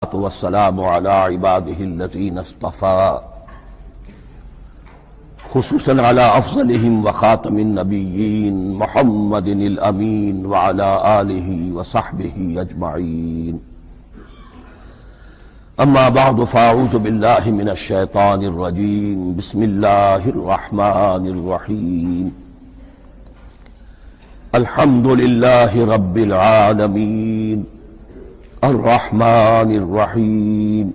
والصلاة والسلام على عباده الذين اصطفى خصوصا على أفضلهم وخاتم النبيين محمد الأمين وعلى آله وصحبه أجمعين. أما بعد فأعوذ بالله من الشيطان الرجيم. بسم الله الرحمن الرحيم. الحمد لله رب العالمين الرحمن الرحيم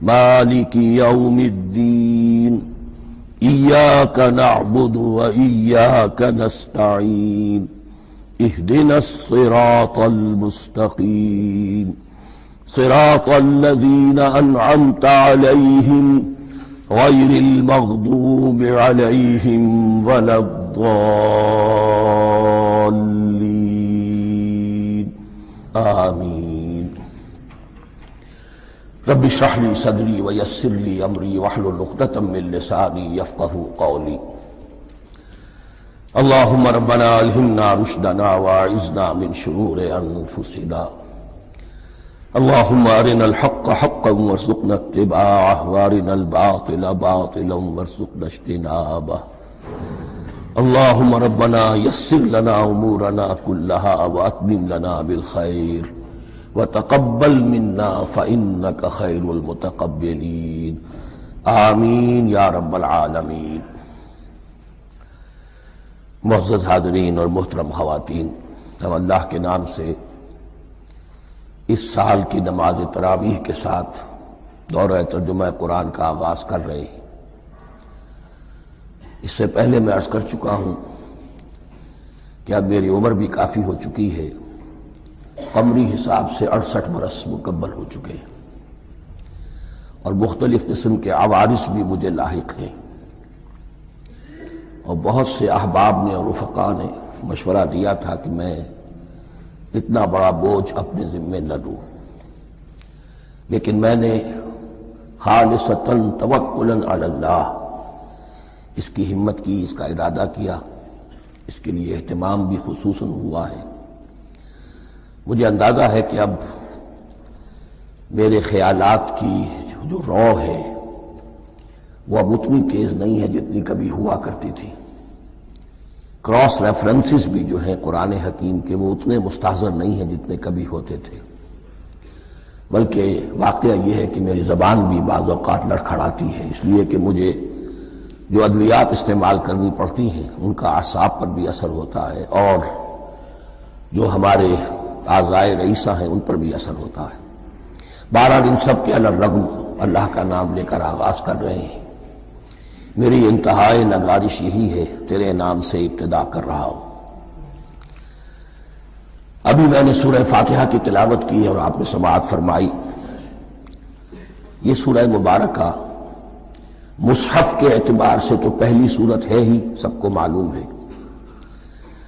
مالك يوم الدين إياك نعبد وإياك نستعين اهدنا الصراط المستقيم صراط الذين أنعمت عليهم غير المغضوب عليهم ولا الضالين آمين. رب اشرح لي صدري ويسر لي أمري واحلل عقدة من لساني يفقهوا قولي. اللهم ربنا ألهمنا رشدنا وأعذنا من شرور أنفسنا. اللهم أرنا الحق حقا وارزقنا اتباعه وأرنا الباطل باطلا وارزقنا اجتنابه. اللهم ربنا يسر لنا أمورنا كلها وأتمم لنا بالخير وتقبل منا فإنك خير المتقبلين آمین یا رب العالمین. معزز حاضرین اور محترم خواتین، ہم اللہ کے نام سے اس سال کی نماز تراویح کے ساتھ دورہ ترجمہ قرآن کا آغاز کر رہے ہیں۔ اس سے پہلے میں عرض کر چکا ہوں کہ اب میری عمر بھی کافی ہو چکی ہے، قمری حساب سے 68 برس مکمل ہو چکے ہیں، اور مختلف قسم کے عوارض بھی مجھے لاحق ہیں، اور بہت سے احباب نے اور رفقاء نے مشورہ دیا تھا کہ میں اتنا بڑا بوجھ اپنے ذمے نہ لوں، لیکن میں نے خالصتاً توکلاً علی اللہ اس کی ہمت کی، اس کا ارادہ کیا، اس کے لیے اہتمام بھی خصوصاً ہوا ہے۔ مجھے اندازہ ہے کہ اب میرے خیالات کی جو رو ہے وہ اب اتنی تیز نہیں ہے جتنی کبھی ہوا کرتی تھی۔ کراس ریفرنسز بھی جو ہیں قرآن حکیم کے وہ اتنے مستحضر نہیں ہیں جتنے کبھی ہوتے تھے، بلکہ واقعہ یہ ہے کہ میری زبان بھی بعض اوقات لڑکھڑاتی ہے، اس لیے کہ مجھے جو ادویات استعمال کرنی پڑتی ہیں ان کا اعصاب پر بھی اثر ہوتا ہے، اور جو ہمارے اعضائے رئیسہ ہیں ان پر بھی اثر ہوتا ہے۔ بہرحال ان سب کے علی الرغم اللہ کا نام لے کر آغاز کر رہے ہیں۔ میری انتہائی نگارش یہی ہے، تیرے نام سے ابتدا کر رہا ہوں۔ ابھی میں نے سورہ فاتحہ کی تلاوت کی اور آپ نے سماعت فرمائی۔ یہ سورہ مبارکہ مصحف کے اعتبار سے تو پہلی سورت ہے ہی، سب کو معلوم ہے،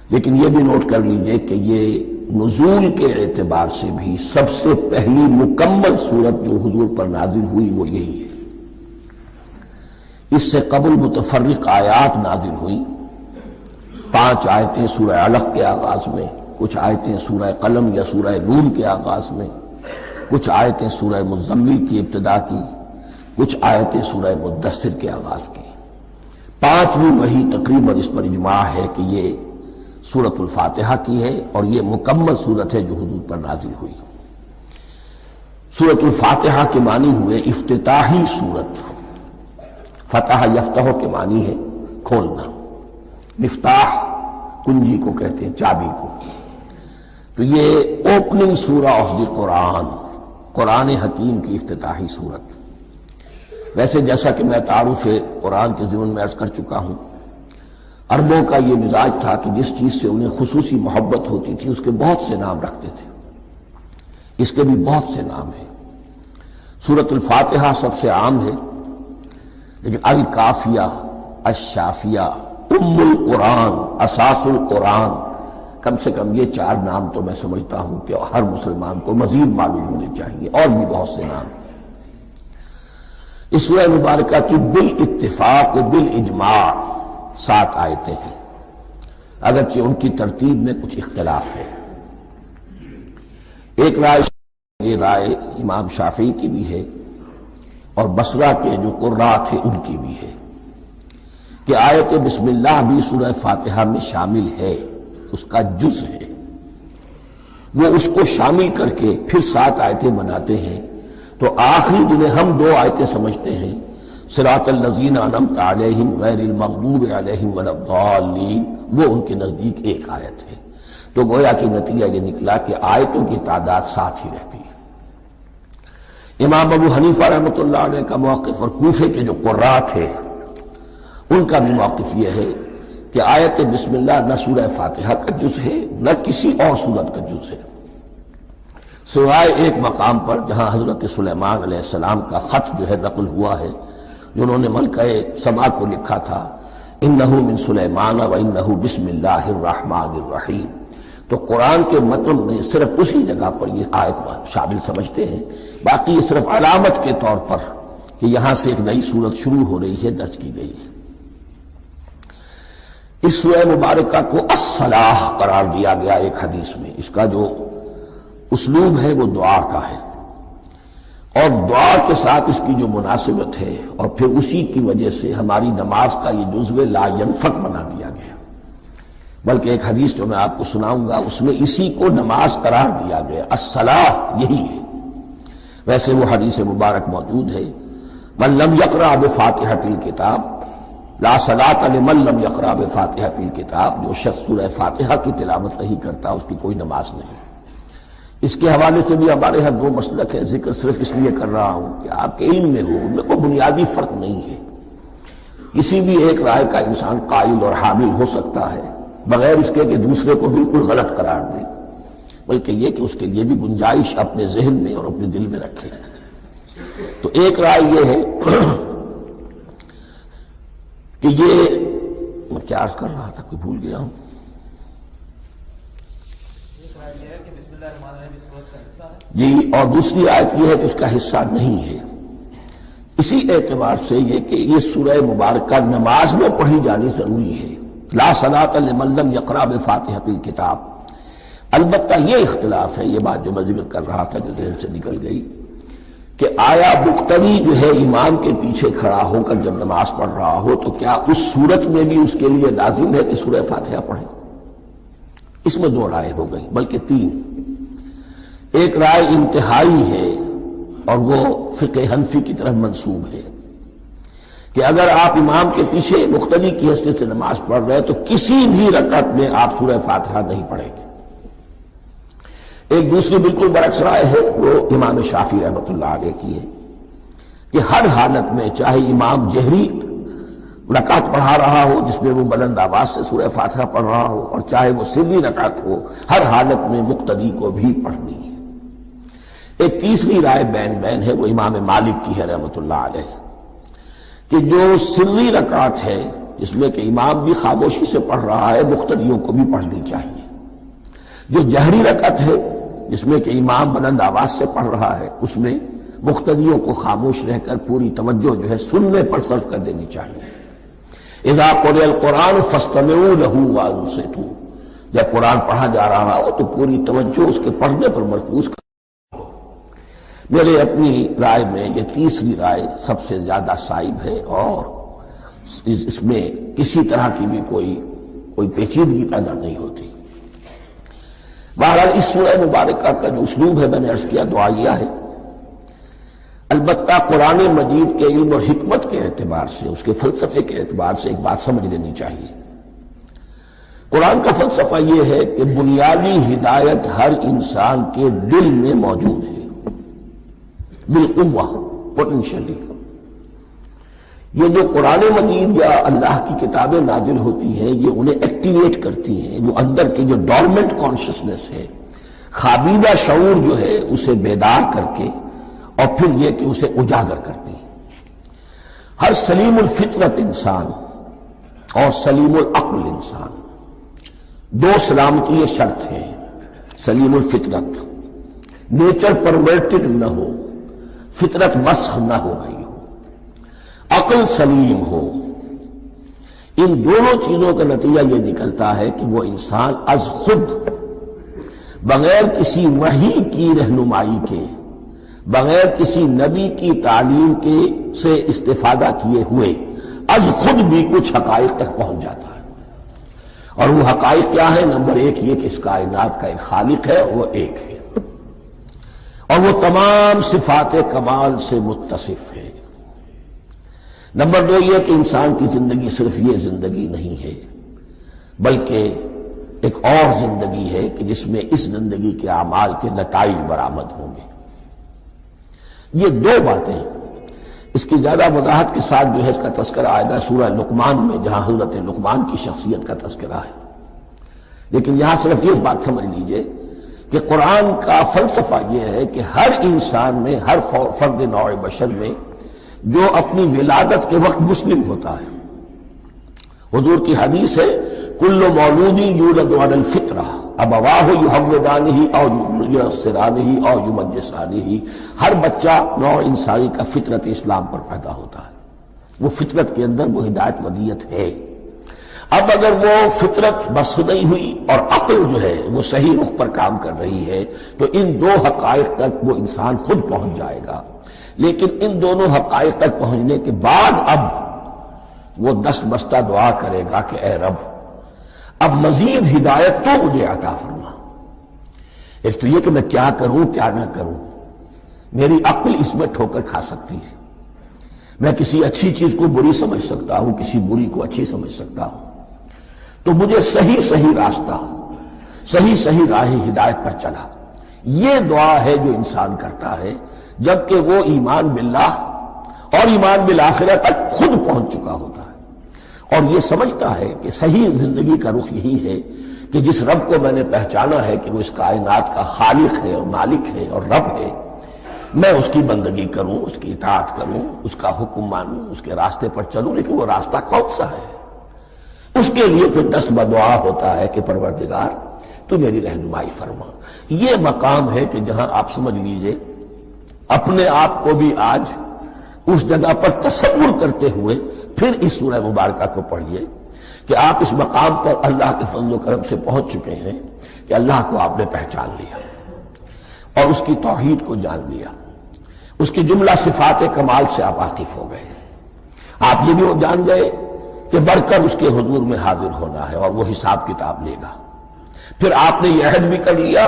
لیکن یہ بھی نوٹ کر لیجئے کہ یہ نزول کے اعتبار سے بھی سب سے پہلی مکمل سورت جو حضور پر نازل ہوئی وہ یہی ہے۔ اس سے قبل متفرق آیات نازل ہوئیں، 5 آیتیں سورہ علق کے آغاز میں، کچھ آیتیں سورہ قلم یا سورہ نون کے آغاز میں، کچھ آیتیں سورہ مزمل کی ابتدا کی، کچھ آیتیں سورہ مدثر کے آغاز کی۔ 5ویں وحی تقریباً اس پر اجماع ہے کہ یہ سورۃ الفاتحہ کی ہے، اور یہ مکمل سورت ہے جو حضور پر نازل ہوئی۔ سورۃ الفاتحہ کے معنی ہوئے افتتاحی سورت، فتح یفتح کے معنی ہے کھولنا، مفتاح کنجی کو کہتے ہیں، چابی کو۔ تو یہ اوپننگ سورہ آف دی قرآن، قرآن حکیم کی افتتاحی سورت۔ ویسے جیسا کہ میں تعارف قرآن کے ضمن میں عرض کر چکا ہوں، عربوں کا یہ مزاج تھا کہ جس چیز سے انہیں خصوصی محبت ہوتی تھی اس کے بہت سے نام رکھتے تھے۔ اس کے بھی بہت سے نام ہیں۔ سورۃ الفاتحہ سب سے عام ہے، لیکن الکافیہ، الشافیہ، ام القرآن، اساس القرآن، کم سے کم یہ 4 نام تو میں سمجھتا ہوں کہ ہر مسلمان کو مزید معلوم ہونے چاہیے، اور بھی بہت سے نام ہیں۔ اس سورہ مبارکہ کی بالاتفاق و بالاجماع 7 آیتیں ہیں، اگرچہ ان کی ترتیب میں کچھ اختلاف ہے۔ ایک رائے یہ رائے امام شافعی کی بھی ہے اور بصرہ کے جو قراء تھے ان کی بھی ہے کہ آیت بسم اللہ بھی سورہ فاتحہ میں شامل ہے، اس کا جز ہے، وہ اس کو شامل کر کے پھر 7 آیتیں بناتے ہیں، تو آخری جنہیں ہم 2 آیتیں سمجھتے ہیں صراط الذین انعمت علیہم غیر المغضوب علیہم ولا الضالین، وہ ان کے نزدیک ایک آیت ہے۔ تو گویا کہ نتیجہ یہ نکلا کہ آیتوں کی تعداد 7 ہی رہتی ہے۔ امام ابو حنیفہ رحمۃ اللہ علیہ کا موقف اور کوفے کے جو قراء تھے ان کا بھی موقف یہ ہے کہ آیت بسم اللہ نہ سورہ فاتحہ کا جز ہے نہ کسی اور سورت کا جز ہے، سوائے ایک مقام پر جہاں حضرت سلیمان علیہ السلام کا خط جو ہے نقل ہوا ہے، جنہوں نے ملکہ سما کو لکھا تھا انہ من سلیمان و انہ بسم اللہ الرحمن الرحیم، تو قرآن کے متن میں صرف اسی جگہ پر یہ آیت شامل سمجھتے ہیں، باقی یہ صرف علامت کے طور پر کہ یہاں سے ایک نئی سورت شروع ہو رہی ہے درج کی گئی ہے۔ اس سورہ مبارکہ کو الصلاح قرار دیا گیا ایک حدیث میں، اس کا جو اسلوب ہے وہ دعا کا ہے، اور دعا کے ساتھ اس کی جو مناسبت ہے اور پھر اسی کی وجہ سے ہماری نماز کا یہ جزو لا ینفک بنا دیا گیا، بلکہ ایک حدیث جو میں آپ کو سناؤں گا اس میں اسی کو نماز قرار دیا گیا، الصلاح یہی ہے۔ ویسے وہ حدیث مبارک موجود ہے من لم یقرأ بفاتحۃ الکتاب لا صلاۃ لمن لم یقرأ بفاتحۃ الکتاب، جو شخص سورہ فاتحہ کی تلاوت نہیں کرتا اس کی کوئی نماز نہیں۔ اس کے حوالے سے بھی ہمارے ہاں 2 مسلک ہے، ذکر صرف اس لیے کر رہا ہوں کہ آپ کے علم میں ہو، ان میں کوئی بنیادی فرق نہیں ہے، کسی بھی ایک رائے کا انسان قائل اور حامل ہو سکتا ہے بغیر اس کے کہ دوسرے کو بالکل غلط قرار دے، بلکہ یہ کہ اس کے لیے بھی گنجائش اپنے ذہن میں اور اپنے دل میں رکھے۔ تو ایک رائے یہ ہے کہ یہ میں کیا عرض کر رہا تھا کوئی بھول گیا ہوں، جی، اور دوسری آیت یہ ہے کہ اس کا حصہ نہیں ہے۔ اسی اعتبار سے یہ کہ یہ سورہ مبارکہ نماز میں پڑھی جانی ضروری ہے، لا صلاۃ لمن لم یقرأ بفاتحۃ الکتاب۔ البتہ یہ اختلاف ہے، یہ بات جو میں ذکر کر رہا تھا جو ذہن سے نکل گئی، کہ آیا مقتدی جو ہے امام کے پیچھے کھڑا ہو کر جب نماز پڑھ رہا ہو تو کیا اس صورت میں بھی اس کے لیے لازم ہے کہ سورہ فاتحہ پڑھے؟ اس میں 2 رائے ہو گئی، بلکہ 3۔ ایک رائے انتہائی ہے اور وہ فقہ حنفی کی طرف منسوب ہے کہ اگر آپ امام کے پیچھے مقتدی کی حیثیت سے نماز پڑھ رہے تو کسی بھی رکعت میں آپ سورہ فاتحہ نہیں پڑھیں گے۔ ایک دوسری بالکل برعکس رائے ہے، وہ امام شافعی رحمۃ اللہ علیہ کی ہے کہ ہر حالت میں چاہے امام جہری رکعت پڑھا رہا ہو جس میں وہ بلند آواز سے سورہ فاتحہ پڑھ رہا ہو اور چاہے وہ سری رکعت ہو، ہر حالت میں مقتدی کو بھی پڑھنی ہے۔ ایک تیسری رائے بین ہے، وہ امام مالک کی ہے رحمۃ اللہ علیہ، کہ جو سری رکعت ہے جس میں کہ امام بھی خاموشی سے پڑھ رہا ہے مقتدیوں کو بھی پڑھنی چاہیے، جو جہری رکعت ہے جس میں کہ امام بلند آواز سے پڑھ رہا ہے اس میں مقتدیوں کو خاموش رہ کر پوری توجہ جو ہے سننے پر صرف کر دینی چاہیے۔ اذا قرئ القرآن فاستمعوا له وانصتوا، جب قرآن پڑھا جا رہا ہو تو پوری توجہ اس کے پڑھنے پر مرکوز کر۔ میرے اپنی رائے میں یہ تیسری رائے سب سے زیادہ صائب ہے اور اس میں کسی طرح کی بھی کوئی پیچیدگی پیدا نہیں ہوتی۔ بہرحال اس سورہ مبارکہ کا جو اسلوب ہے میں نے عرض کیا دعائیہ ہے، البتہ قرآن مجید کے علم اور حکمت کے اعتبار سے، اس کے فلسفے کے اعتبار سے ایک بات سمجھ لینی چاہیے۔ قرآن کا فلسفہ یہ ہے کہ بنیادی ہدایت ہر انسان کے دل میں موجود ہے بالقوہ، پوٹینشلی۔ یہ جو قرآن مجید یا اللہ کی کتابیں نازل ہوتی ہیں یہ انہیں ایکٹیویٹ کرتی ہیں، جو اندر کی جو ڈورمنٹ کانشسنس ہے، خوابیدہ شعور جو ہے اسے بیدار کر کے اور پھر یہ کہ اسے اجاگر کرتی ہیں۔ ہر سلیم الفطرت انسان اور سلیم العقل انسان، 2 سلامتی یہ شرط ہے، سلیم الفطرت، نیچر پرورٹڈ نہ ہو، فطرت مسخ نہ ہو گئی ہو، عقل سلیم ہو۔ ان دونوں چیزوں کا نتیجہ یہ نکلتا ہے کہ وہ انسان از خود بغیر کسی وحی کی رہنمائی کے، بغیر کسی نبی کی تعلیم کے سے استفادہ کیے ہوئے از خود بھی کچھ حقائق تک پہنچ جاتا ہے۔ اور وہ حقائق کیا ہے؟ نمبر ایک یہ کہ اس کائنات کا ایک خالق ہے، وہ ایک ہے، اور وہ تمام صفات کمال سے متصف ہے۔ نمبر دو یہ کہ انسان کی زندگی صرف یہ زندگی نہیں ہے، بلکہ ایک اور زندگی ہے کہ جس میں اس زندگی کے اعمال کے نتائج برآمد ہوں گے۔ یہ دو باتیں، اس کی زیادہ وضاحت کے ساتھ جو ہے اس کا تذکرہ آئے گا سورہ لقمان میں، جہاں حضرت لقمان کی شخصیت کا تذکرہ ہے۔ لیکن یہاں صرف یہ بات سمجھ لیجئے کہ قرآن کا فلسفہ یہ ہے کہ ہر انسان میں، ہر فرد نوع بشر میں جو اپنی ولادت کے وقت مسلم ہوتا ہے، حضور کی حدیث ہے کل مولود یولد علی الفطرہ ابواہ یحودانہ او ینصرانہ او یمجسانہ، ہر بچہ نوع انسانی کا فطرت اسلام پر پیدا ہوتا ہے، وہ فطرت کے اندر وہ ہدایت ودیت ہے۔ اب اگر وہ فطرت بس نہیں ہوئی اور عقل جو ہے وہ صحیح رخ پر کام کر رہی ہے تو ان دو حقائق تک وہ انسان خود پہنچ جائے گا۔ لیکن ان دونوں حقائق تک پہنچنے کے بعد اب وہ دست بستہ دعا کرے گا کہ اے رب اب مزید ہدایت تو مجھے عطا فرما۔ ایک تو یہ کہ میں کیا کروں کیا نہ کروں، میری عقل اس میں ٹھوکر کھا سکتی ہے، میں کسی اچھی چیز کو بری سمجھ سکتا ہوں، کسی بری کو اچھی سمجھ سکتا ہوں، تو مجھے صحیح راستہ، صحیح راہ ہدایت پر چلا۔ یہ دعا ہے جو انسان کرتا ہے جبکہ وہ ایمان باللہ اور ایمان بالآخرہ تک خود پہنچ چکا ہوتا ہے، اور یہ سمجھتا ہے کہ صحیح زندگی کا رخ یہی ہے کہ جس رب کو میں نے پہچانا ہے کہ وہ اس کائنات کا خالق ہے اور مالک ہے اور رب ہے، میں اس کی بندگی کروں، اس کی اطاعت کروں، اس کا حکم مانوں، اس کے راستے پر چلوں۔ لیکن وہ راستہ کون سا ہے؟ اس کے لیے پھر دست بدعا ہوتا ہے کہ پروردگار تو میری رہنمائی فرما۔ یہ مقام ہے کہ جہاں آپ سمجھ لیجئے اپنے آپ کو بھی آج اس جگہ پر تصور کرتے ہوئے پھر اس سورہ مبارکہ کو پڑھیے کہ آپ اس مقام پر اللہ کے فضل و کرم سے پہنچ چکے ہیں کہ اللہ کو آپ نے پہچان لیا اور اس کی توحید کو جان لیا، اس کی جملہ صفات کمال سے آپ واقف ہو گئے۔ آپ یہ بھی جان گئے کہ بڑھ کر اس کے حضور میں حاضر ہونا ہے اور وہ حساب کتاب لے گا۔ پھر آپ نے یہ عہد بھی کر لیا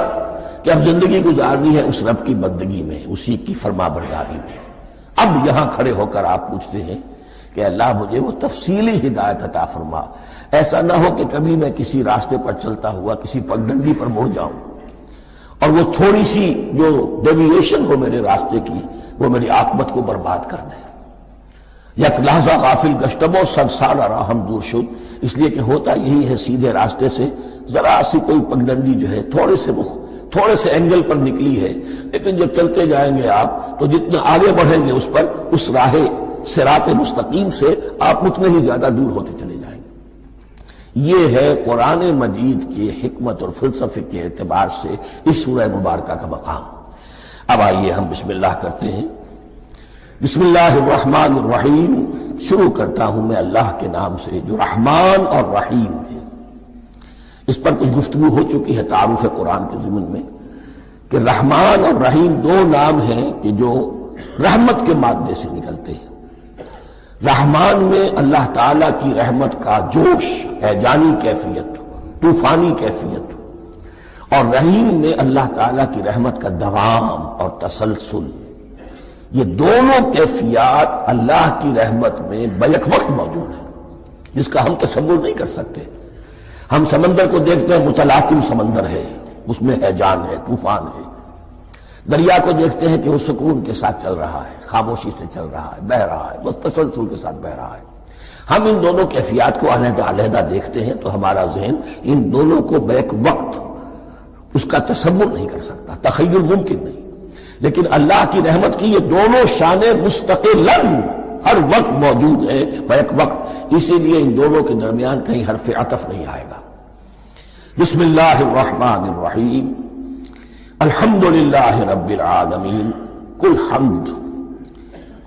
کہ اب زندگی گزارنی ہے اس رب کی بندگی میں، اسی کی فرما برداری میں۔ اب یہاں کھڑے ہو کر آپ پوچھتے ہیں کہ اللہ مجھے وہ تفصیلی ہدایت عطا فرما، ایسا نہ ہو کہ کبھی میں کسی راستے پر چلتا ہوا کسی پگڈنڈی پر مڑ جاؤں اور وہ تھوڑی سی جو ڈیوییشن ہو میرے راستے کی وہ میری عاقبت کو برباد کر دے۔ یک لحظہ غافل گشتم و صد سال راہم دور شد، اس لیے کہ ہوتا یہی ہے سیدھے راستے سے ذرا سی کوئی پگڈنڈی جو ہے تھوڑے سے اینگل پر نکلی ہے، لیکن جب چلتے جائیں گے آپ تو جتنا آگے بڑھیں گے اس پر، اس راہ صراط مستقیم سے آپ اتنے ہی زیادہ دور ہوتے چلے جائیں گے۔ یہ ہے قرآن مجید کی حکمت اور فلسفے کے اعتبار سے اس سورہ مبارکہ کا مقام۔ اب آئیے ہم بسم اللہ کرتے ہیں۔ بسم اللہ الرحمن الرحیم، شروع کرتا ہوں میں اللہ کے نام سے جو رحمان اور رحیم ہے۔ اس پر کچھ گفتگو ہو چکی ہے تعارف قرآن کے ضمن میں کہ رحمان اور رحیم دو نام ہیں کہ جو رحمت کے مادے سے نکلتے ہیں۔ رحمان میں اللہ تعالیٰ کی رحمت کا جوش ہے، جانی کیفیت، طوفانی کیفیت، اور رحیم میں اللہ تعالیٰ کی رحمت کا دوام اور تسلسل۔ یہ دونوں کیفیات اللہ کی رحمت میں بیک وقت موجود ہیں، جس کا ہم تصور نہیں کر سکتے۔ ہم سمندر کو دیکھتے ہیں، متلاطم سمندر ہے، اس میں ہیجان ہے، طوفان ہے۔ دریا کو دیکھتے ہیں کہ وہ سکون کے ساتھ چل رہا ہے، خاموشی سے چل رہا ہے، بہہ رہا ہے، بس تسلسل کے ساتھ بہہ رہا ہے۔ ہم ان دونوں کیفیات کو علیحدہ دیکھتے ہیں تو ہمارا ذہن ان دونوں کو بیک وقت اس کا تصور نہیں کر سکتا، تخیل ممکن نہیں۔ لیکن اللہ کی رحمت کی یہ دونوں شانیں مستقلاً ہر وقت موجود ہیں بیک وقت، اسی لیے ان دونوں کے درمیان کہیں حرف عطف نہیں آئے گا۔ بسم اللہ الرحمن الرحیم، الحمدللہ رب العالمین۔ کل حمد،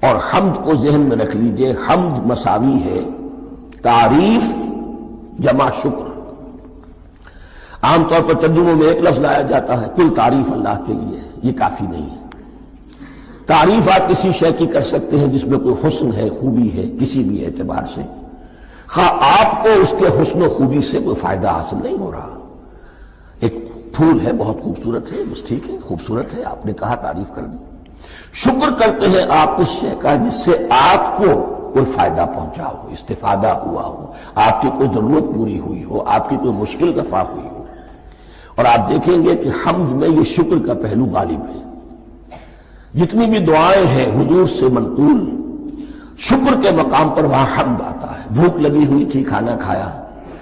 اور حمد کو ذہن میں رکھ لیجئے، حمد مساوی ہے تعریف جمع شکر۔ عام طور پر ترجموں میں ایک لفظ لایا جاتا ہے، کل تعریف اللہ کے لیے ہے، یہ کافی نہیں ہے۔ تعریف آپ کسی شے کی کر سکتے ہیں جس میں کوئی حسن ہے، خوبی ہے، کسی بھی اعتبار سے، خواہ آپ کو اس کے حسن و خوبی سے کوئی فائدہ حاصل نہیں ہو رہا۔ ایک پھول ہے، بہت خوبصورت ہے، بس ٹھیک ہے، خوبصورت ہے، آپ نے کہا، تعریف کر دی۔ شکر کرتے ہیں آپ اس شے کا جس سے آپ کو کوئی فائدہ پہنچا ہو، استفادہ ہوا ہو، آپ کی کوئی ضرورت پوری ہوئی ہو، آپ کی کوئی مشکل دفع ہوئی ہو۔ اور آپ دیکھیں گے کہ حمد میں یہ شکر کا پہلو غالب ہے۔ جتنی بھی دعائیں ہیں حضور سے منقول، شکر کے مقام پر وہاں حمد آتا ہے۔ بھوک لگی ہوئی تھی، کھانا کھایا،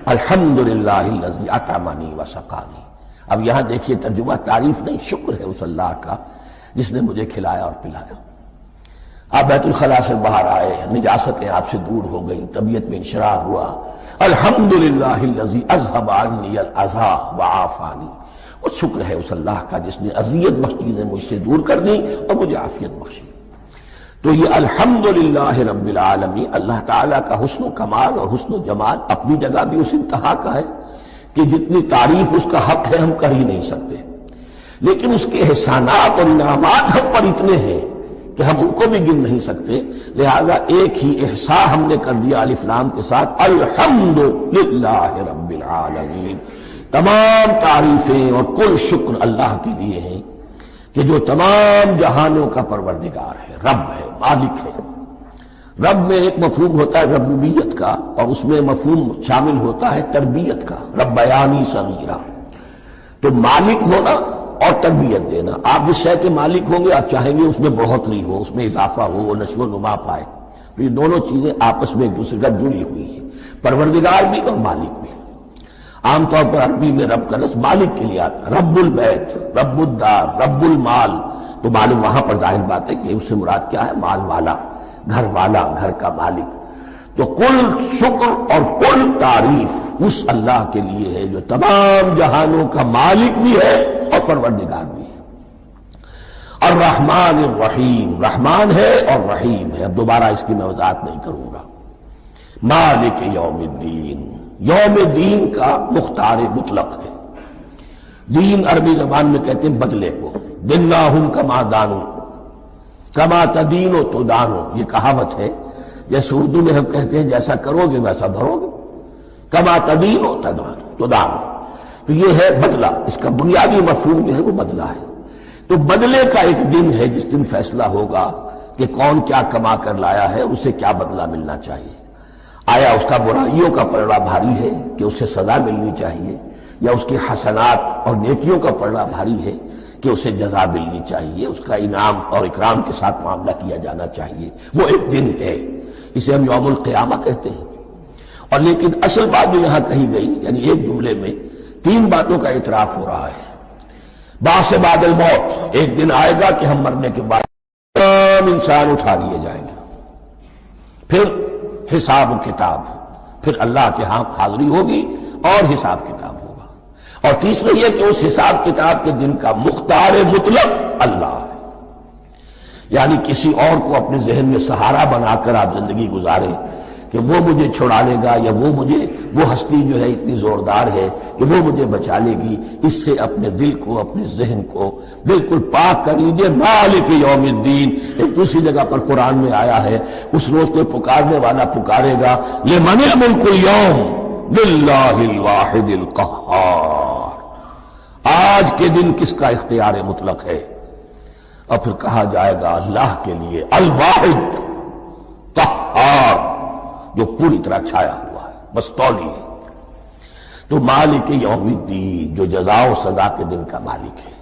الحمدللہ الذی اطعمنی وسقانی۔ اب یہاں دیکھیے ترجمہ تعریف نہیں، شکر ہے اس اللہ کا جس نے مجھے کھلایا اور پلایا۔ آپ بیت الخلاء سے باہر آئے، نجاستیں آپ سے دور ہو گئیں، طبیعت میں انشراح ہوا، الحمدللہ الذی اذھب عنی الاذی وعافانی۔ وہ شکر ہے اس اللہ کا جس نے اذیت بخش چیزیں مجھ سے دور کر دیں اور مجھے عافیت بخشی۔ تو یہ الحمدللہ رب العالمین، اللہ تعالیٰ کا حسن و کمال اور حسن و جمال اپنی جگہ بھی اس انتہا کا ہے کہ جتنی تعریف اس کا حق ہے ہم کر ہی نہیں سکتے، لیکن اس کے احسانات اور انعامات ہم پر اتنے ہیں کہ ہم ان کو بھی گن نہیں سکتے۔ لہذا ایک ہی احصاء ہم نے کر دیا الف لام کے ساتھ، الحمدللہ رب العالمین۔ تمام تعریفیں اور کل شکر اللہ کے لیے ہیں کہ جو تمام جہانوں کا پروردگار ہے، رب ہے، مالک ہے۔ رب میں ایک مفہوم ہوتا ہے ربوبیت کا، اور اس میں مفہوم شامل ہوتا ہے تربیت کا، ربیانی صغیرہ۔ تو مالک ہونا اور تربیت دینا، آپ جس شے کے مالک ہوں گے آپ چاہیں گے اس میں بڑھوتری ہو، اس میں اضافہ ہو، وہ نشو و نما پائے۔ تو یہ دونوں چیزیں آپس میں ایک دوسرے کا جڑی ہوئی ہیں، پروردگار بھی اور مالک بھی۔ عام طور پر عربی میں رب کا لفظ مالک کے لیے آتا ہے، رب البیت، رب الدار، رب المال۔ تو معلوم وہاں پر ظاہر بات ہے کہ اس سے مراد کیا ہے، مال والا، گھر والا، گھر کا مالک۔ تو کل شکر اور کل تعریف اس اللہ کے لیے ہے جو تمام جہانوں کا مالک بھی ہے اور پروردگار بھی ہے۔ الرحمن الرحیم، رحمان ہے اور رحیم ہے۔ اب دوبارہ اس کی میں وضاحت نہیں کروں گا۔ مالک یوم الدین، یوم دین کا مختار مطلق ہے۔ دین عربی زبان میں کہتے ہیں بدلے کو، دناہم کما دانو، کما تدینو تو دانو، یہ کہاوت ہے۔ جیسے اردو میں ہم کہتے ہیں جیسا کرو گے ویسا بھرو گے، کما تدینو تو دانو۔ تو یہ ہے بدلہ، اس کا بنیادی مفہوم جو ہے وہ بدلہ ہے۔ تو بدلے کا ایک دن ہے جس دن فیصلہ ہوگا کہ کون کیا کما کر لایا ہے اور اسے کیا بدلہ ملنا چاہیے۔ آیا اس کا برائیوں کا پلڑا بھاری ہے کہ اسے سزا ملنی چاہیے، یا اس کی حسنات اور نیکیوں کا پلڑا بھاری ہے کہ اسے جزا ملنی چاہیے، اس کا انعام اور اکرام کے ساتھ معاملہ کیا جانا چاہیے۔ وہ ایک دن ہے، اسے ہم یوم القیامہ کہتے ہیں۔ اور لیکن اصل بات جو یہاں کہی گئی، یعنی ایک جملے میں تین باتوں کا اعتراف ہو رہا ہے۔ بعث بعد الموت، ایک دن آئے گا کہ ہم مرنے کے بعد تمام انسان اٹھا لیے جائیں گے، پھر حساب و کتاب، پھر اللہ کے ہاں حاضری ہوگی اور حساب کتاب ہوگا۔ اور تیسرا یہ کہ اس حساب کتاب کے دن کا مختار مطلق اللہ ہے، یعنی کسی اور کو اپنے ذہن میں سہارا بنا کر آپ زندگی گزاریں کہ وہ مجھے چھڑا لے گا، یا وہ ہستی جو ہے اتنی زوردار ہے کہ وہ مجھے بچا لے گی، اس سے اپنے دل کو، اپنے ذہن کو بالکل پاک کر لیجئے۔ مالک یوم الدین، ایک دوسری جگہ پر قرآن میں آیا ہے، اس روز کوئی پکارنے والا پکارے گا، لمن الملک اليوم للہ الواحد القہار، آج کے دن کس کا اختیار مطلق ہے؟ اور پھر کہا جائے گا اللہ کے لیے، الواحد قہار، جو پوری طرح چھایا ہوا ہے، بس تولی ہے۔ تو مالک یوم الدین، جو جزا و سزا کے دن کا مالک ہے۔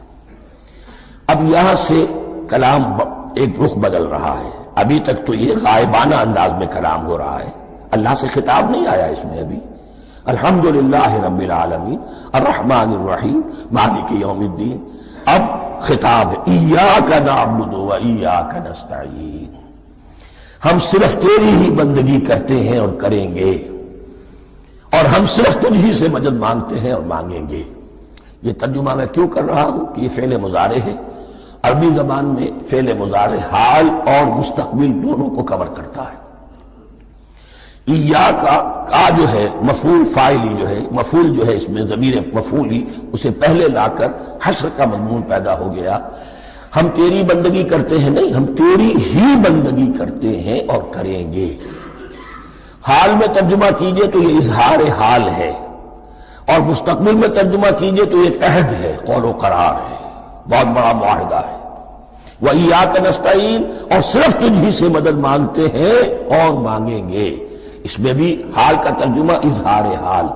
اب یہاں سے کلام ایک رخ بدل رہا ہے۔ ابھی تک تو یہ غائبانہ انداز میں کلام ہو رہا ہے، اللہ سے خطاب نہیں آیا اس میں ابھی۔ الحمدللہ رب العالمین الرحمن الرحیم مالک یوم الدین۔ اب خطاب ہے، ایاک نعبد و ایاک نستعین، ہم صرف تیری ہی بندگی کرتے ہیں اور کریں گے، اور ہم صرف تجھ ہی سے مدد مانگتے ہیں اور مانگیں گے۔ یہ ترجمہ میں کیوں کر رہا ہوں کہ یہ فعل مضارع ہے۔ عربی زبان میں فعل مضارع حال اور مستقبل دونوں کو کور کرتا ہے۔ کا جو ہے مفعول فاعلی جو ہے، مفعول جو ہے اس میں ضمیر مفعولی اسے پہلے لا کر حشر کا مضمون پیدا ہو گیا۔ ہم تیری بندگی کرتے ہیں نہیں، ہم تیری ہی بندگی کرتے ہیں اور کریں گے۔ حال میں ترجمہ کیجئے تو یہ اظہار حال ہے، اور مستقبل میں ترجمہ کیجئے تو ایک عہد ہے، قول و قرار ہے، بہت بڑا معاہدہ ہے۔ وَإِيَّاكَ نَسْتَعِينُ، اور صرف تجھ ہی سے مدد مانگتے ہیں اور مانگیں گے۔ اس میں بھی حال کا ترجمہ اظہار حال،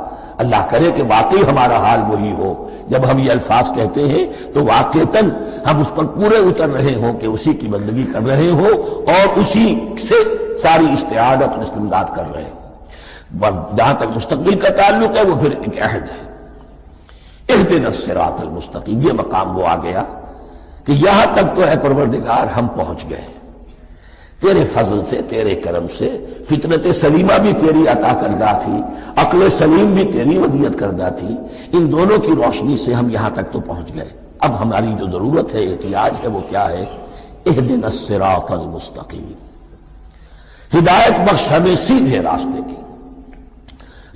اللہ کرے کہ واقعی ہمارا حال وہی ہو، جب ہم یہ الفاظ کہتے ہیں تو واقعتاً ہم اس پر پورے اتر رہے ہوں کہ اسی کی بندگی کر رہے ہوں اور اسی سے ساری استعانت اور استمداد کر رہے ہیں۔ جہاں تک مستقبل کا تعلق ہے وہ پھر ایک عہد ہے، اہدنا الصراط المستقیم، یہ مقام وہ آ گیا کہ یہاں تک تو اے پروردگار ہم پہنچ گئے تیرے فضل سے، تیرے کرم سے۔ فطرت سلیمہ بھی تیری عطا کردہ تھی، عقل سلیم بھی تیری ودیعت کردہ تھی، ان دونوں کی روشنی سے ہم یہاں تک تو پہنچ گئے۔ اب ہماری جو ضرورت ہے، احتیاج ہے، وہ کیا ہے؟ اہدنا الصراط المستقیم، ہدایت بخش ہمیں سیدھے راستے کی۔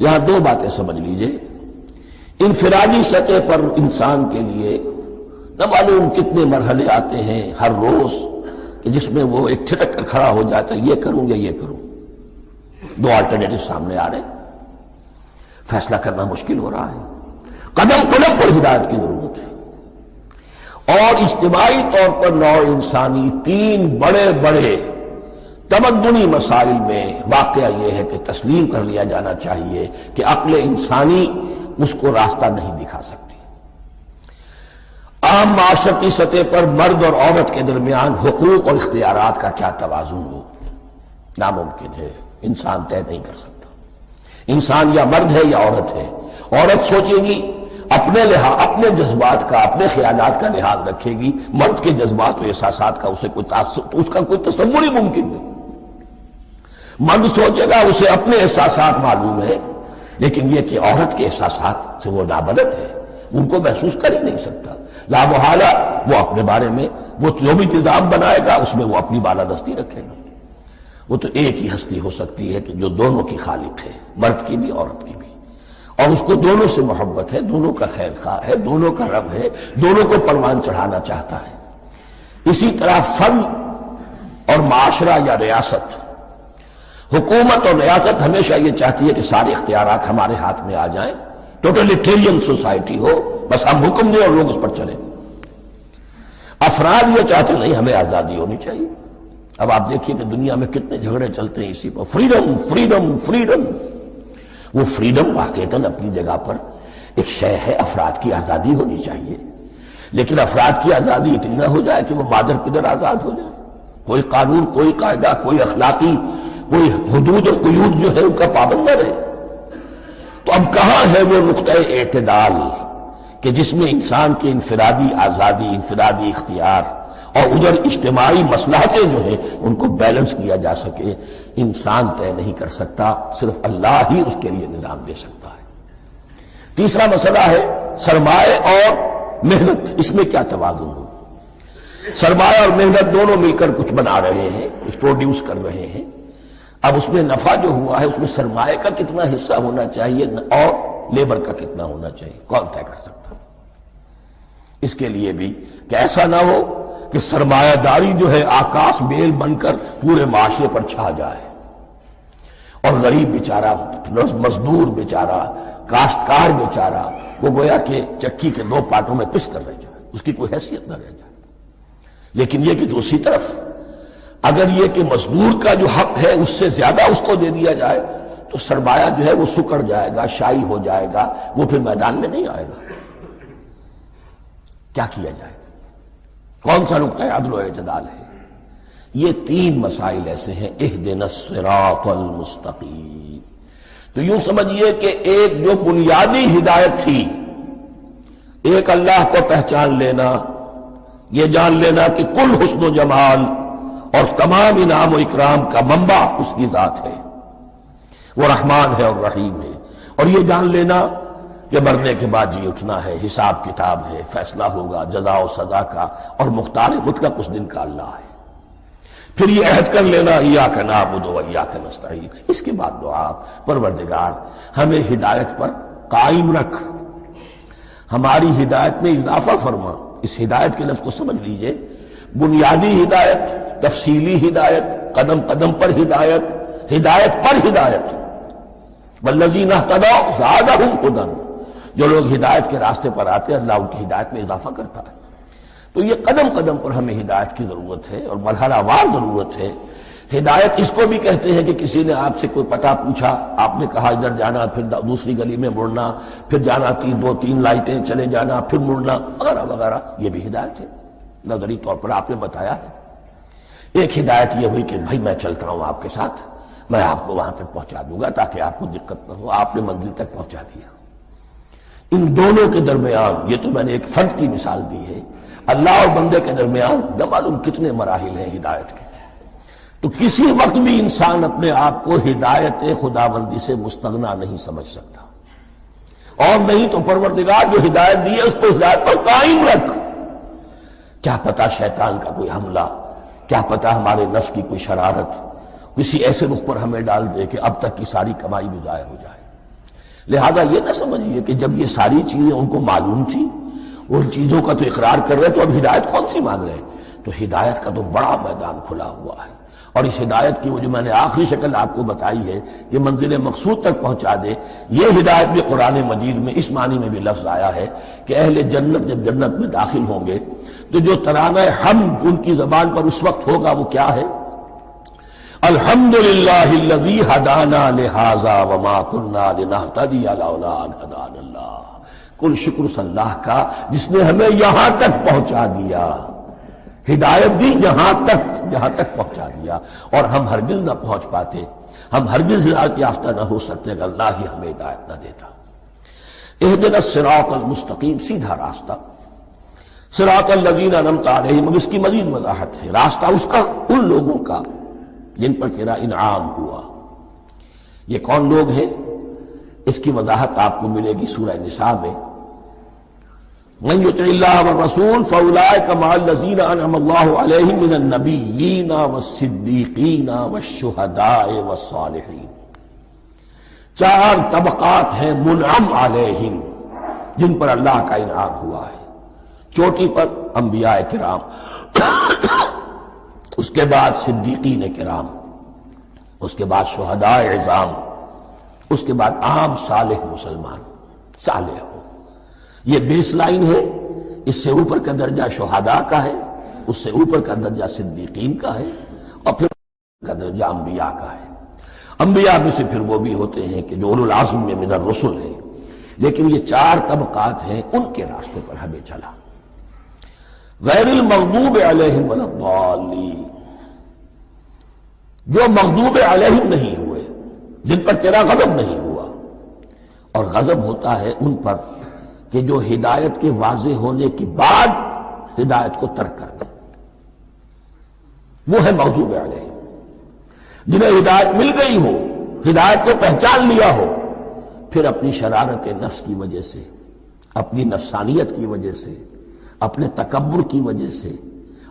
یہاں دو باتیں سمجھ لیجئے، انفرادی سطح پر انسان کے لیے نہ معلوم کتنے مرحلے آتے ہیں ہر روز کہ جس میں وہ ایک چھٹک کر کھڑا ہو جاتا ہے، یہ کروں یا یہ کروں، دو آلٹرنیٹو سامنے آ رہے ہیں، فیصلہ کرنا مشکل ہو رہا ہے، قدم قدم پر ہدایت کی ضرورت ہے۔ اور اجتماعی طور پر نوع انسانی تین بڑے بڑے تمدنی مسائل میں واقعہ یہ ہے کہ تسلیم کر لیا جانا چاہیے کہ عقل انسانی اس کو راستہ نہیں دکھا سکتی۔ عام معاشرتی سطح پر مرد اور عورت کے درمیان حقوق اور اختیارات کا کیا توازن ہو، ناممکن ہے، انسان طے نہیں کر سکتا۔ انسان یا مرد ہے یا عورت ہے، عورت سوچے گی اپنے جذبات کا، اپنے خیالات کا لحاظ رکھے گی، مرد کے جذبات و احساسات کا اس کا کوئی تصور ہی ممکن نہیں۔ مرد سوچے گا اسے اپنے احساسات معلوم ہے، لیکن یہ کہ عورت کے احساسات سے وہ نابلد ہے، ان کو محسوس کر ہی نہیں سکتا۔ لا محالہ وہ اپنے بارے میں وہ جو بھی نظام بنائے گا اس میں وہ اپنی بالادستی رکھے گا۔ وہ تو ایک ہی ہستی ہو سکتی ہے کہ جو دونوں کی خالق ہے، مرد کی بھی عورت کی بھی، اور اس کو دونوں سے محبت ہے، دونوں کا خیر خواہ ہے، دونوں کا رب ہے، دونوں کو پروان چڑھانا چاہتا ہے۔ اسی طرح فرد اور معاشرہ یا ریاست، حکومت اور ریاست ہمیشہ یہ چاہتی ہے کہ سارے اختیارات ہمارے ہاتھ میں آ جائیں، ٹوٹلیٹیرین سوسائٹی ہو، بس ہم حکم دیں اور لوگ اس پر چلیں۔ افراد یہ چاہتے نہیں، ہمیں آزادی ہونی چاہیے۔ اب آپ دیکھیے کہ دنیا میں کتنے جھگڑے چلتے ہیں اسی پر، فریڈم فریڈم فریڈم۔ وہ فریڈم واقعتاً اپنی جگہ پر ایک شے ہے، افراد کی آزادی ہونی چاہیے، لیکن افراد کی آزادی اتنی نہ ہو جائے کہ وہ مادر پدر آزاد ہو جائے، کوئی قانون، کوئی قاعدہ، کوئی اخلاقی کوئی حدود اور قیود جو ہے ان کا پابند نہ رہے۔ تو اب کہاں ہے وہ نقطہ اعتدال کہ جس میں انسان کی انفرادی آزادی، انفرادی اختیار اور ادھر اجتماعی مصلحتیں جو ہیں ان کو بیلنس کیا جا سکے؟ انسان طے نہیں کر سکتا، صرف اللہ ہی اس کے لیے نظام دے سکتا ہے۔ تیسرا مسئلہ ہے سرمایہ اور محنت، اس میں کیا توازن ہو؟ سرمایہ اور محنت دونوں مل کر کچھ بنا رہے ہیں، کچھ پروڈیوس کر رہے ہیں۔ اب اس میں نفع جو ہوا ہے اس میں سرمایہ کا کتنا حصہ ہونا چاہیے اور لیبر کا کتنا ہونا چاہیے، کون طے کر سکتا؟ اس کے لیے بھی کہ ایسا نہ ہو کہ سرمایہ داری جو ہے آکاش بیل بن کر پورے معاشرے پر چھا جائے اور غریب بیچارہ، مزدور بیچارہ، کاشتکار بیچارہ وہ گویا کہ چکی کے دو پارٹوں میں پس کر رہ جائے، اس کی کوئی حیثیت نہ رہ جائے۔ لیکن یہ کہ دوسری طرف اگر یہ کہ مزدور کا جو حق ہے اس سے زیادہ اس کو دے دیا جائے تو سرمایہ جو ہے وہ سکڑ جائے گا، شائی ہو جائے گا، وہ پھر میدان میں نہیں آئے گا۔ کیا کیا جائے؟ کون سا نقطہ عدل و اعتدال ہے؟ یہ تین مسائل ایسے ہیں، اہدنا الصراط المستقیم۔ تو یوں سمجھیے کہ ایک جو بنیادی ہدایت تھی، ایک اللہ کو پہچان لینا، یہ جان لینا کہ کل حسن و جمال اور تمام انعام و اکرام کا منبع اس کی ذات ہے، وہ رحمان ہے اور رحیم ہے، اور یہ جان لینا کہ مرنے کے بعد جی اٹھنا ہے، حساب کتاب ہے، فیصلہ ہوگا جزا و سزا کا، اور مختار مطلق اس دن کا اللہ ہے۔ پھر یہ عہد کر لینا ایاک نعبد و ایاک نستعین. اس کے بعد دعا پروردگار ہمیں ہدایت پر قائم رکھ، ہماری ہدایت میں اضافہ فرما. اس ہدایت کے لفظ کو سمجھ لیجئے، بنیادی ہدایت، تفصیلی ہدایت، قدم قدم پر ہدایت، ہدایت پر ہدایت. والذین اہتدوا زادہم ھدی، جو لوگ ہدایت کے راستے پر آتے ہیں اللہ ان کی ہدایت میں اضافہ کرتا ہے. تو یہ قدم قدم پر ہمیں ہدایت کی ضرورت ہے اور مرحلہ وار ضرورت ہے. ہدایت اس کو بھی کہتے ہیں کہ کسی نے آپ سے کوئی پتہ پوچھا، آپ نے کہا ادھر جانا، پھر دوسری گلی میں مڑنا، پھر جانا دو تین لائٹیں چلے جانا، پھر مڑنا وغیرہ وغیرہ، یہ بھی ہدایت ہے. نظری طور پر آپ نے بتایا ہے. ایک ہدایت یہ ہوئی کہ بھائی میں چلتا ہوں آپ کے ساتھ، میں آپ کو وہاں تک پہنچا دوں گا تاکہ آپ کو دقت نہ ہو، آپ نے منزل تک پہنچا دیا. ان دونوں کے درمیان، یہ تو میں نے ایک فرد کی مثال دی ہے، اللہ اور بندے کے درمیان نہ معلوم کتنے مراحل ہیں ہدایت کے. تو کسی وقت بھی انسان اپنے آپ کو ہدایت خداوندی سے مستغنا نہیں سمجھ سکتا، اور نہیں تو پروردگار جو ہدایت دی ہے اس کو ہدایت پر قائم رکھ. کیا پتہ شیطان کا کوئی حملہ، کیا پتہ ہمارے نفس کی کوئی شرارت کسی ایسے رخ پر ہمیں ڈال دے کہ اب تک کی ساری کمائی بھی ضائع ہو جائے. لہذا یہ نہ سمجھیے کہ جب یہ ساری چیزیں ان کو معلوم تھی، ان چیزوں کا تو اقرار کر رہے تو اب ہدایت کون سی مانگ رہے ہیں. تو ہدایت کا تو بڑا میدان کھلا ہوا ہے، اور اس ہدایت کی وہ جو میں نے آخری شکل آپ کو بتائی ہے کہ منزل مقصود تک پہنچا دے، یہ ہدایت بھی قرآن مجید میں اس معنی میں بھی لفظ آیا ہے کہ اہل جنت جب جنت میں داخل ہوں گے تو جو ترانہ حمد ان کی زبان پر اس وقت ہوگا وہ کیا ہے؟ الحمدللہ الذی ہدانا لہذا وما کنا لنہتدی لولا ان ہدانا اللہ. کل شکر اللہ کا جس نے ہمیں یہاں تک پہنچا دیا، ہدایت دی یہاں تک پہنچا دیا، اور ہم ہرگز نہ پہنچ پاتے، ہم ہرگز ہدایت یافتہ نہ ہو سکتے اگر اللہ ہی ہمیں ہدایت نہ دیتا. اہدنا الصراط المستقیم، سیدھا راستہ. صراط الذین انعمت علیہم، اب اس کی مزید وضاحت ہے. راستہ اس کا ان لوگوں کا جن پر تیرا انعام ہوا. یہ کون لوگ ہیں؟ اس کی وضاحت آپ کو ملے گی سورہ نساء میں. من یطع اللہ والرسول فاولئک مع الذین انعم اللہ علیہم من النبیین والصدیقین والشہداء والصالحین. 4 طبقات ہیں منعم علیہم جن پر اللہ کا انعام ہوا ہے. چوٹی پر انبیاء کرام، اس کے بعد صدیقین کرام، اس کے بعد شہداء عظام، اس کے بعد عام صالح مسلمان صالح ہو. یہ بیس لائن ہے. اس سے اوپر کا درجہ شہداء کا ہے، اس سے اوپر کا درجہ صدیقین کا ہے، اور پھر کا درجہ انبیاء کا ہے. انبیاء میں سے پھر وہ بھی ہوتے ہیں کہ جو اولو العزم میں من الرسل ہیں. لیکن یہ 4 طبقات ہیں، ان کے راستے پر ہمیں چلا. غیر المغضوب علیہم ولا الضالین، جو مغضوب علیہم نہیں ہوئے، جن پر تیرا غضب نہیں ہوا. اور غضب ہوتا ہے ان پر کہ جو ہدایت کے واضح ہونے کے بعد ہدایت کو ترک کر دیں، وہ ہے مغضوب علیہم. جنہیں ہدایت مل گئی ہو، ہدایت کو پہچان لیا ہو، پھر اپنی شرارت نفس کی وجہ سے، اپنی نفسانیت کی وجہ سے، اپنے تکبر کی وجہ سے،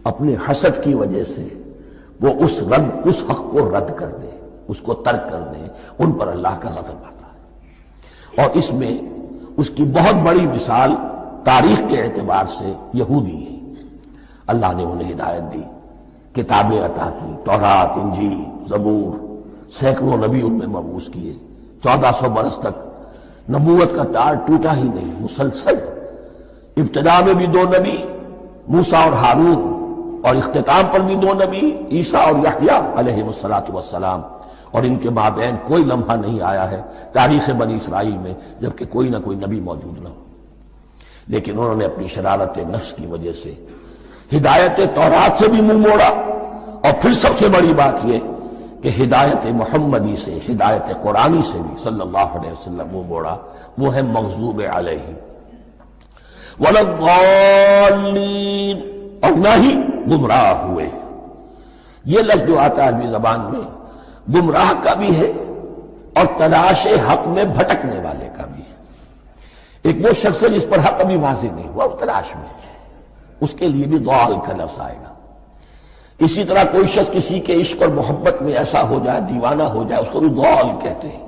اپنے حسد کی وجہ سے وہ اس حق کو رد کر دیں، اس کو ترک کر دیں. ان پر اللہ کا غضب آتا ہے. اور اس میں اس کی بہت بڑی مثال تاریخ کے اعتبار سے یہودی ہے. اللہ نے انہیں ہدایت دی، کتابیں عطا کی، تورات، انجیل، زبور، سینکڑوں نبی ان میں مبعوث کیے. 1400 برس تک نبوت کا تار ٹوٹا ہی نہیں، مسلسل. ابتدا میں بھی 2 نبی، موسیٰ اور ہارون، اور اختتام پر بھی 2 نبی، عیسیٰ اور یحییٰ علیہ السلام. اور ان کے مابین کوئی لمحہ نہیں آیا ہے تاریخ بنی اسرائیل میں جبکہ کوئی نہ کوئی نبی موجود نہ ہو. لیکن انہوں نے اپنی شرارت نفس کی وجہ سے ہدایت تورات سے بھی منہ موڑا، اور پھر سب سے بڑی بات یہ کہ ہدایت محمدی سے، ہدایت قرآنی سے بھی صلی اللہ علیہ وسلم منہ موڑا. وہ ہے مغضوب علیہم ولا الضالین، اور نہ ہی گمراہ ہوئے. یہ لفظ جو آتا ہے عربی زبان میں گمراہ کا بھی ہے اور تلاش حق میں بھٹکنے والے کا بھی ہے. ایک وہ شخص ہے جس پر حق ابھی واضح نہیں ہوا، وہ تلاش میں ہے، اس کے لیے بھی ضال کا لفظ آئے گا. اسی طرح کوئی شخص کسی کے عشق اور محبت میں ایسا ہو جائے، دیوانہ ہو جائے، اس کو بھی ضال کہتے ہیں،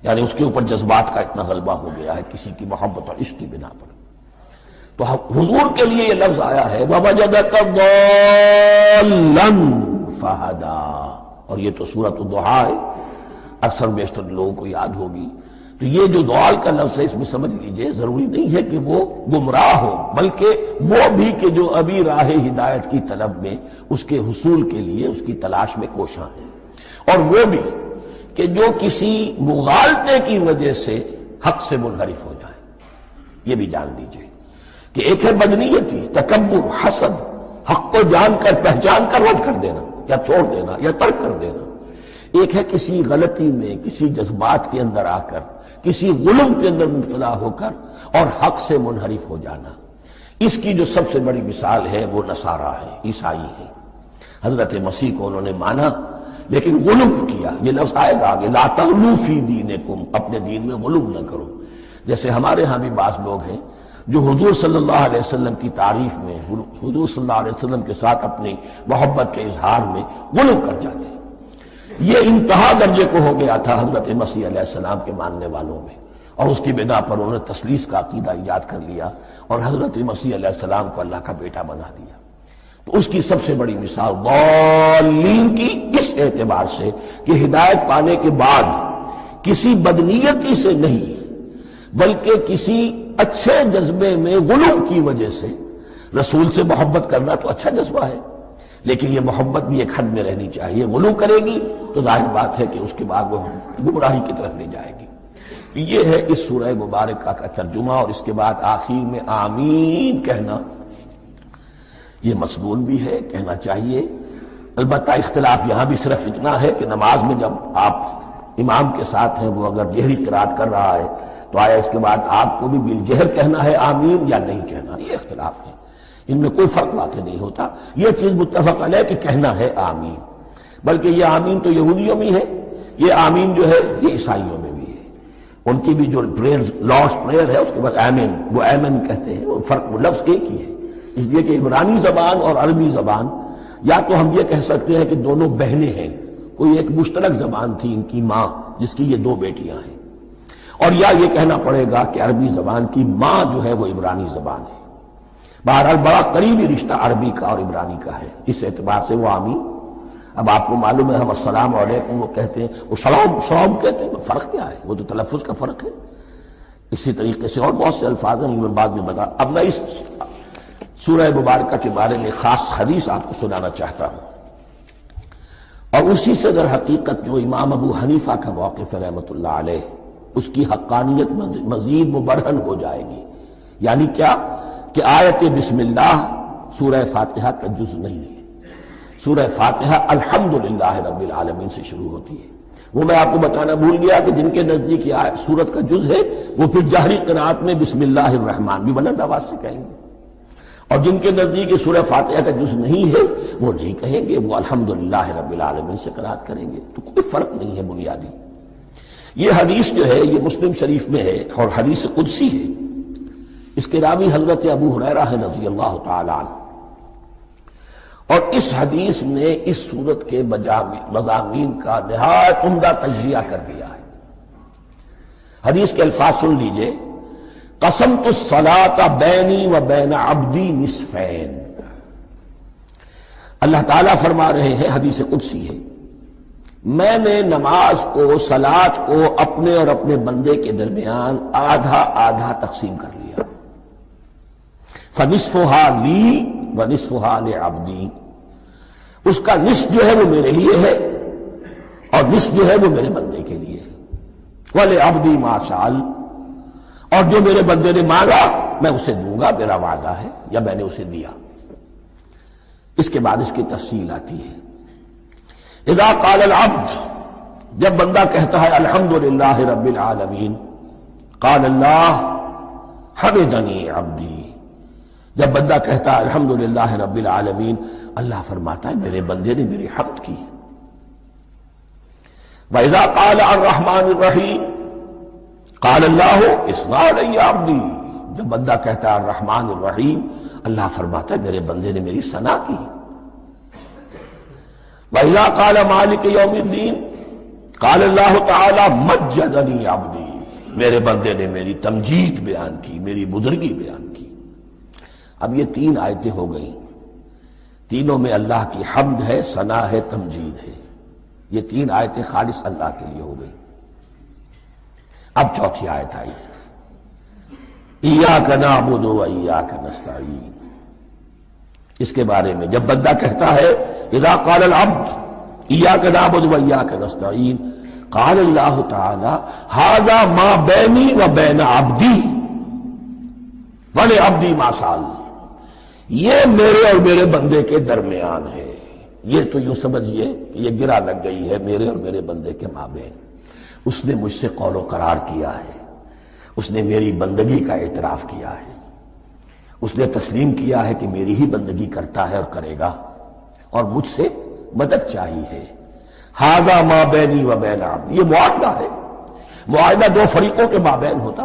یعنی اس کے اوپر جذبات کا اتنا غلبہ ہو گیا ہے کسی کی محبت اور عشق کی بنا پر۔ تو حضور کے لیے یہ لفظ آیا ہے وَوَجَدَكَ ضَالًّا فَهَدَىٰ، اور یہ تو سورۃ الضحیٰ ہے، اکثر بیشتر لوگوں کو یاد ہوگی۔ تو یہ جو ضال کا لفظ ہے، اس میں سمجھ لیجئے ضروری نہیں ہے کہ وہ گمراہ ہو، بلکہ وہ بھی کہ جو ابھی راہ ہدایت کی طلب میں، اس کے حصول کے لیے اس کی تلاش میں کوشاں ہیں، اور وہ بھی کہ جو کسی مغالطے کی وجہ سے حق سے منحرف ہو جائے۔ یہ بھی جان لیجئے کہ ایک ہے بدنیتی، تکبر، حسد، حق کو جان کر پہچان کر رد کر دینا یا چھوڑ دینا یا ترک کر دینا، ایک ہے کسی غلطی میں، کسی جذبات کے اندر آ کر، کسی غلو کے اندر مبتلا ہو کر اور حق سے منحرف ہو جانا۔ اس کی جو سب سے بڑی مثال ہے وہ نصارہ ہے، عیسائی ہے۔ حضرت مسیح کو انہوں نے مانا لیکن غلو کیا، یہ لفظ آئے گا آگے، لا تغلو فی دینکم، اپنے دین میں غلو نہ کرو۔ جیسے ہمارے ہاں بھی بعض لوگ ہیں جو حضور صلی اللہ علیہ وسلم کی تعریف میں، حضور صلی اللہ علیہ وسلم کے ساتھ اپنی محبت کے اظہار میں غلو کر جاتے ہیں۔ یہ انتہا درجے کو ہو گیا تھا حضرت مسیح علیہ السلام کے ماننے والوں میں، اور اس کی بنا پر انہوں نے تثلیث کا عقیدہ ایجاد کر لیا اور حضرت مسیح علیہ السلام کو اللہ کا بیٹا بنا دیا۔ تو اس کی سب سے بڑی مثال ضالین کی اس اعتبار سے کہ ہدایت پانے کے بعد کسی بدنیتی سے نہیں بلکہ کسی اچھے جذبے میں غلو کی وجہ سے، رسول سے محبت کرنا تو اچھا جذبہ ہے لیکن یہ محبت بھی ایک حد میں رہنی چاہیے، غلو کرے گی تو ظاہر بات ہے کہ اس کے بعد وہ گمراہی کی طرف لے جائے گی۔ تو یہ ہے اس سورہ مبارکہ کا ترجمہ، اور اس کے بعد آخر میں آمین کہنا یہ مسنون بھی ہے، کہنا چاہیے۔ البتہ اختلاف یہاں بھی صرف اتنا ہے کہ نماز میں جب آپ امام کے ساتھ ہیں، وہ اگر جہری قرات کر رہا ہے تو آیا اس کے بعد آپ کو بھی بالجہر کہنا ہے آمین یا نہیں کہنا، یہ اختلاف ہے، ان میں کوئی فرق واقع نہیں ہوتا۔ یہ چیز متفق علیہ کہ کہنا ہے آمین، بلکہ یہ آمین تو یہودیوں میں ہے، یہ آمین جو ہے یہ عیسائیوں میں بھی ہے۔ ان کی بھی جو پریئر، لارڈس پریئر ہے، اس کے بعد آمین، وہ آمین کہتے ہیں، وہ فرق، وہ لفظ ایک ہی ہے، اس لیے کہ عبرانی زبان اور عربی زبان، یا تو ہم یہ کہہ سکتے ہیں کہ دونوں بہنیں ہیں، کوئی ایک مشترک زبان تھی ان کی ماں جس کی یہ دو بیٹیاں ہیں، اور یا یہ کہنا پڑے گا کہ عربی زبان کی ماں جو ہے وہ عبرانی زبان ہے۔ بہرحال بڑا قریبی رشتہ عربی کا اور عبرانی کا ہے، اس اعتبار سے وہ آمین۔ اب آپ کو معلوم ہے ہم السلام علیکم وہ کہتے ہیں، وہ سلام کہتے ہیں، فرق کیا ہے؟ وہ تو تلفظ کا فرق ہے۔ اسی طریقے سے اور بہت سے الفاظ ہیں، میں بعد میں بتا۔ اب میں اس سورہ مبارکہ کے بارے میں خاص حدیث آپ کو سنانا چاہتا ہوں، اور اسی سے در حقیقت جو امام ابو حنیفہ کا موقف ہے رحمۃ اللہ علیہ، اس کی حقانیت مزید مبرہن ہو جائے گی۔ یعنی کیا کہ آیت بسم اللہ سورہ فاتحہ کا جز نہیں ہے، سورہ فاتحہ الحمدللہ رب العالمین سے شروع ہوتی ہے۔ وہ میں آپ کو بتانا بھول گیا کہ جن کے نزدیک یہ سورت کا جز ہے وہ پھر جہری قرات میں بسم اللہ الرحمن بھی بلند آواز سے کہیں گے، اور جن کے نزدیک یہ سورہ فاتحہ کا جز نہیں ہے وہ نہیں کہیں گے، وہ الحمدللہ رب العالمین سے قرات کریں گے۔ تو کوئی فرق نہیں ہے بنیادی۔ یہ حدیث جو ہے یہ مسلم شریف میں ہے اور حدیث قدسی ہے، اس کے راوی حضرت ابو ہریرہ ہے رضی اللہ تعالی عنہ، اور اس حدیث نے اس سورت کے مضامین کا نہایت عمدہ تجزیہ کر دیا ہے۔ حدیث کے الفاظ سن لیجئے، قسمت الصلاۃ بینی و بین عبدی نصفین۔ اللہ تعالیٰ فرما رہے ہیں، حدیث قدسی ہے، میں نے نماز کو، صلاۃ کو اپنے اور اپنے بندے کے درمیان آدھا آدھا تقسیم کر لیا۔ فنصفها لی ونصفها لعبدی، اس کا نصف جو ہے وہ میرے لیے ہے اور نصف جو ہے وہ میرے بندے کے لیے ہے۔ وَلِعَبْدِي مَا سَأَلَ، اور جو میرے بندے نے مانگا میں اسے دوں گا، میرا وعدہ ہے یا میں نے اسے دیا۔ اس کے بعد اس کی تفصیل آتی ہے، اذا قال العبد، جب بندہ کہتا ہے الحمدللہ رب العالمین، قال اللہ حمدنی عبدی، جب بندہ کہتا ہے الحمدللہ رب العالمین، اللہ فرماتا ہے میرے بندے نے میری حمد کی۔ وَإِذَا قَالَ الرَّحْمَٰنِ الرَّحِيمِ قَالَ اللَّهُ اثْنَىٰ عَلَيَّ عَبْدِي، جب بندہ کہتا ہے الرحمن الرحیم، اللہ فرماتا ہے میرے بندے نے میری ثنا کی۔ وَإِذَا قَالَ مَالِكِ يَوْمِ الدِّينِ قَالَ اللَّهُ تَعَالَى مَجَّدَنِي عَبْدِي، میرے بندے نے میری تمجید بیان کی، میری بزرگی بیان کی۔ اب یہ تین آیتیں ہو گئیں، تینوں میں اللہ کی حمد ہے، ثنا ہے، تمجید ہے۔ یہ تین آیتیں خالص اللہ کے لیے ہو گئیں۔ اب چوتھی آیت آئی، ایاک نعبد و ایاک نستعین۔ اس کے بارے میں جب بندہ کہتا ہے اذا قال العبد ایاک نعبد و ایاک نستعین، قال اللہ تعالی ھذا ما بینی و بین عبدی ولعبدی ما سأل، یہ میرے اور میرے بندے کے درمیان ہے۔ یہ تو یوں سمجھئے کہ یہ گرا لگ گئی ہے میرے اور میرے بندے کے مابین۔ اس نے مجھ سے قول و قرار کیا ہے، اس نے میری بندگی کا اعتراف کیا ہے، اس نے تسلیم کیا ہے کہ میری ہی بندگی کرتا ہے اور کرے گا، اور مجھ سے مدد چاہیے ہے۔ ھذا ما بینی و بین عبدی، یہ معاہدہ ہے، معاہدہ دو فریقوں کے مابین ہوتا،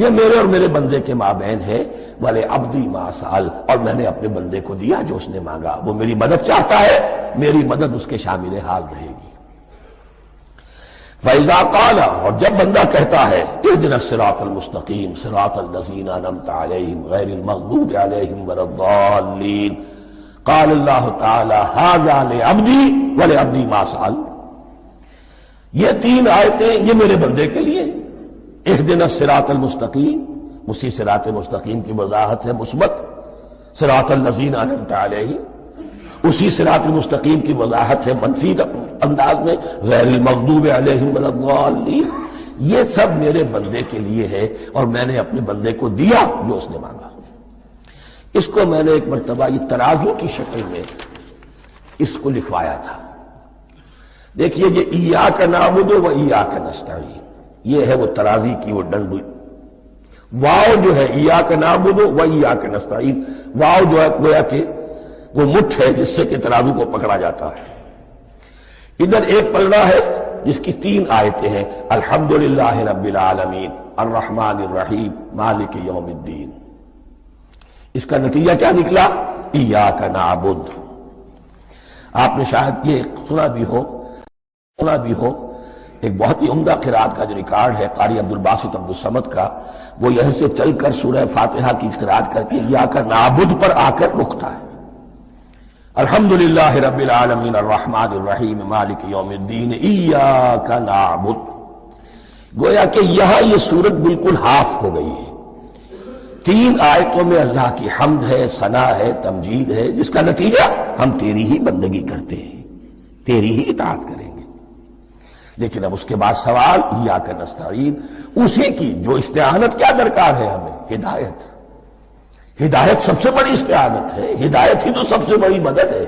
یہ میرے اور میرے بندے کے مابین ہے۔ وَلِعَبْدِي مَا سَأَلَ، اور میں نے اپنے بندے کو دیا جو اس نے مانگا، وہ میری مدد چاہتا ہے، میری مدد اس کے شامل حال رہے گی۔ فَإِذَا قَالَ، اور جب بندہ کہتا ہے اهْدِنَا الصِّرَاطَ الْمُسْتَقِيمَ صِرَاطَ الَّذِينَ أَنْعَمْتَ عَلَيْهِمْ غَيْرِ الْمَغْضُوبِ عَلَيْهِمْ وَلَا الضَّالِّينَ، قَالَ اللَّهُ تَعَالَى هَذَا لِعَبْدِي وَلِعَبْدِي مَا سَأَلَ۔ یہ تین آیتیں یہ میرے بندے کے لیے، اهْدِنَا الصِّرَاطَ الْمُسْتَقِيمَ، اسی صراط مستقیم کی وضاحت ہے مثبت، صراط الذین انعمت علیہم، اسی صراط مستقیم کی وضاحت ہے منفی انداز میں، غیر المغضوب علیہم ولا الضالین۔ یہ سب میرے بندے کے لیے ہے، اور میں نے اپنے بندے کو دیا جو اس نے مانگا۔ اس کو میں نے ایک مرتبہ یہ ترازو کی شکل میں اس کو لکھوایا تھا۔ دیکھیے یہ ایاک نعبد و ایاک نستعین، یہ ہے وہ ترازی کی وہ ڈنڈ، واو جو ہے ایاک نعبد و ایاک نستعین، واو جو ہے گویا کہ وہ مٹھ ہے جس سے کہ ترازو کو پکڑا جاتا ہے۔ ادھر ایک پلڑا ہے جس کی تین آیتیں ہیں، الحمدللہ رب العالمین الرحمن الرحیم مالک یوم الدین۔ اس کا نتیجہ کیا نکلا؟ ایاک نعبد۔ آپ نے شاید یہ سنا بھی ہو ایک بہت ہی عمدہ قرات کا جو ریکارڈ ہے قاری عبدالباسط عبدالصمد کا، وہ یہیں سے چل کر سورہ فاتحہ کی قرات کر کے ایاک نعبد پر آ کر رکتا ہے۔ الحمدللہ رب العالمین الرحمن الرحیم مالک یوم الدین ایاک نعبد۔ گویا کہ یہاں یہ صورت بالکل ہاف ہو گئی ہے۔ تین آیتوں میں اللہ کی حمد ہے، ثنا ہے، تمجید ہے، جس کا نتیجہ ہم تیری ہی بندگی کرتے ہیں، تیری ہی اطاعت کریں گے۔ لیکن اب اس کے بعد سوال ایاک نستعین، اسی کی جو استعانت کیا درکار ہے ہمیں؟ ہدایت۔ ہدایت سب سے بڑی استعانت ہے، ہدایت ہی تو سب سے بڑی مدد ہے۔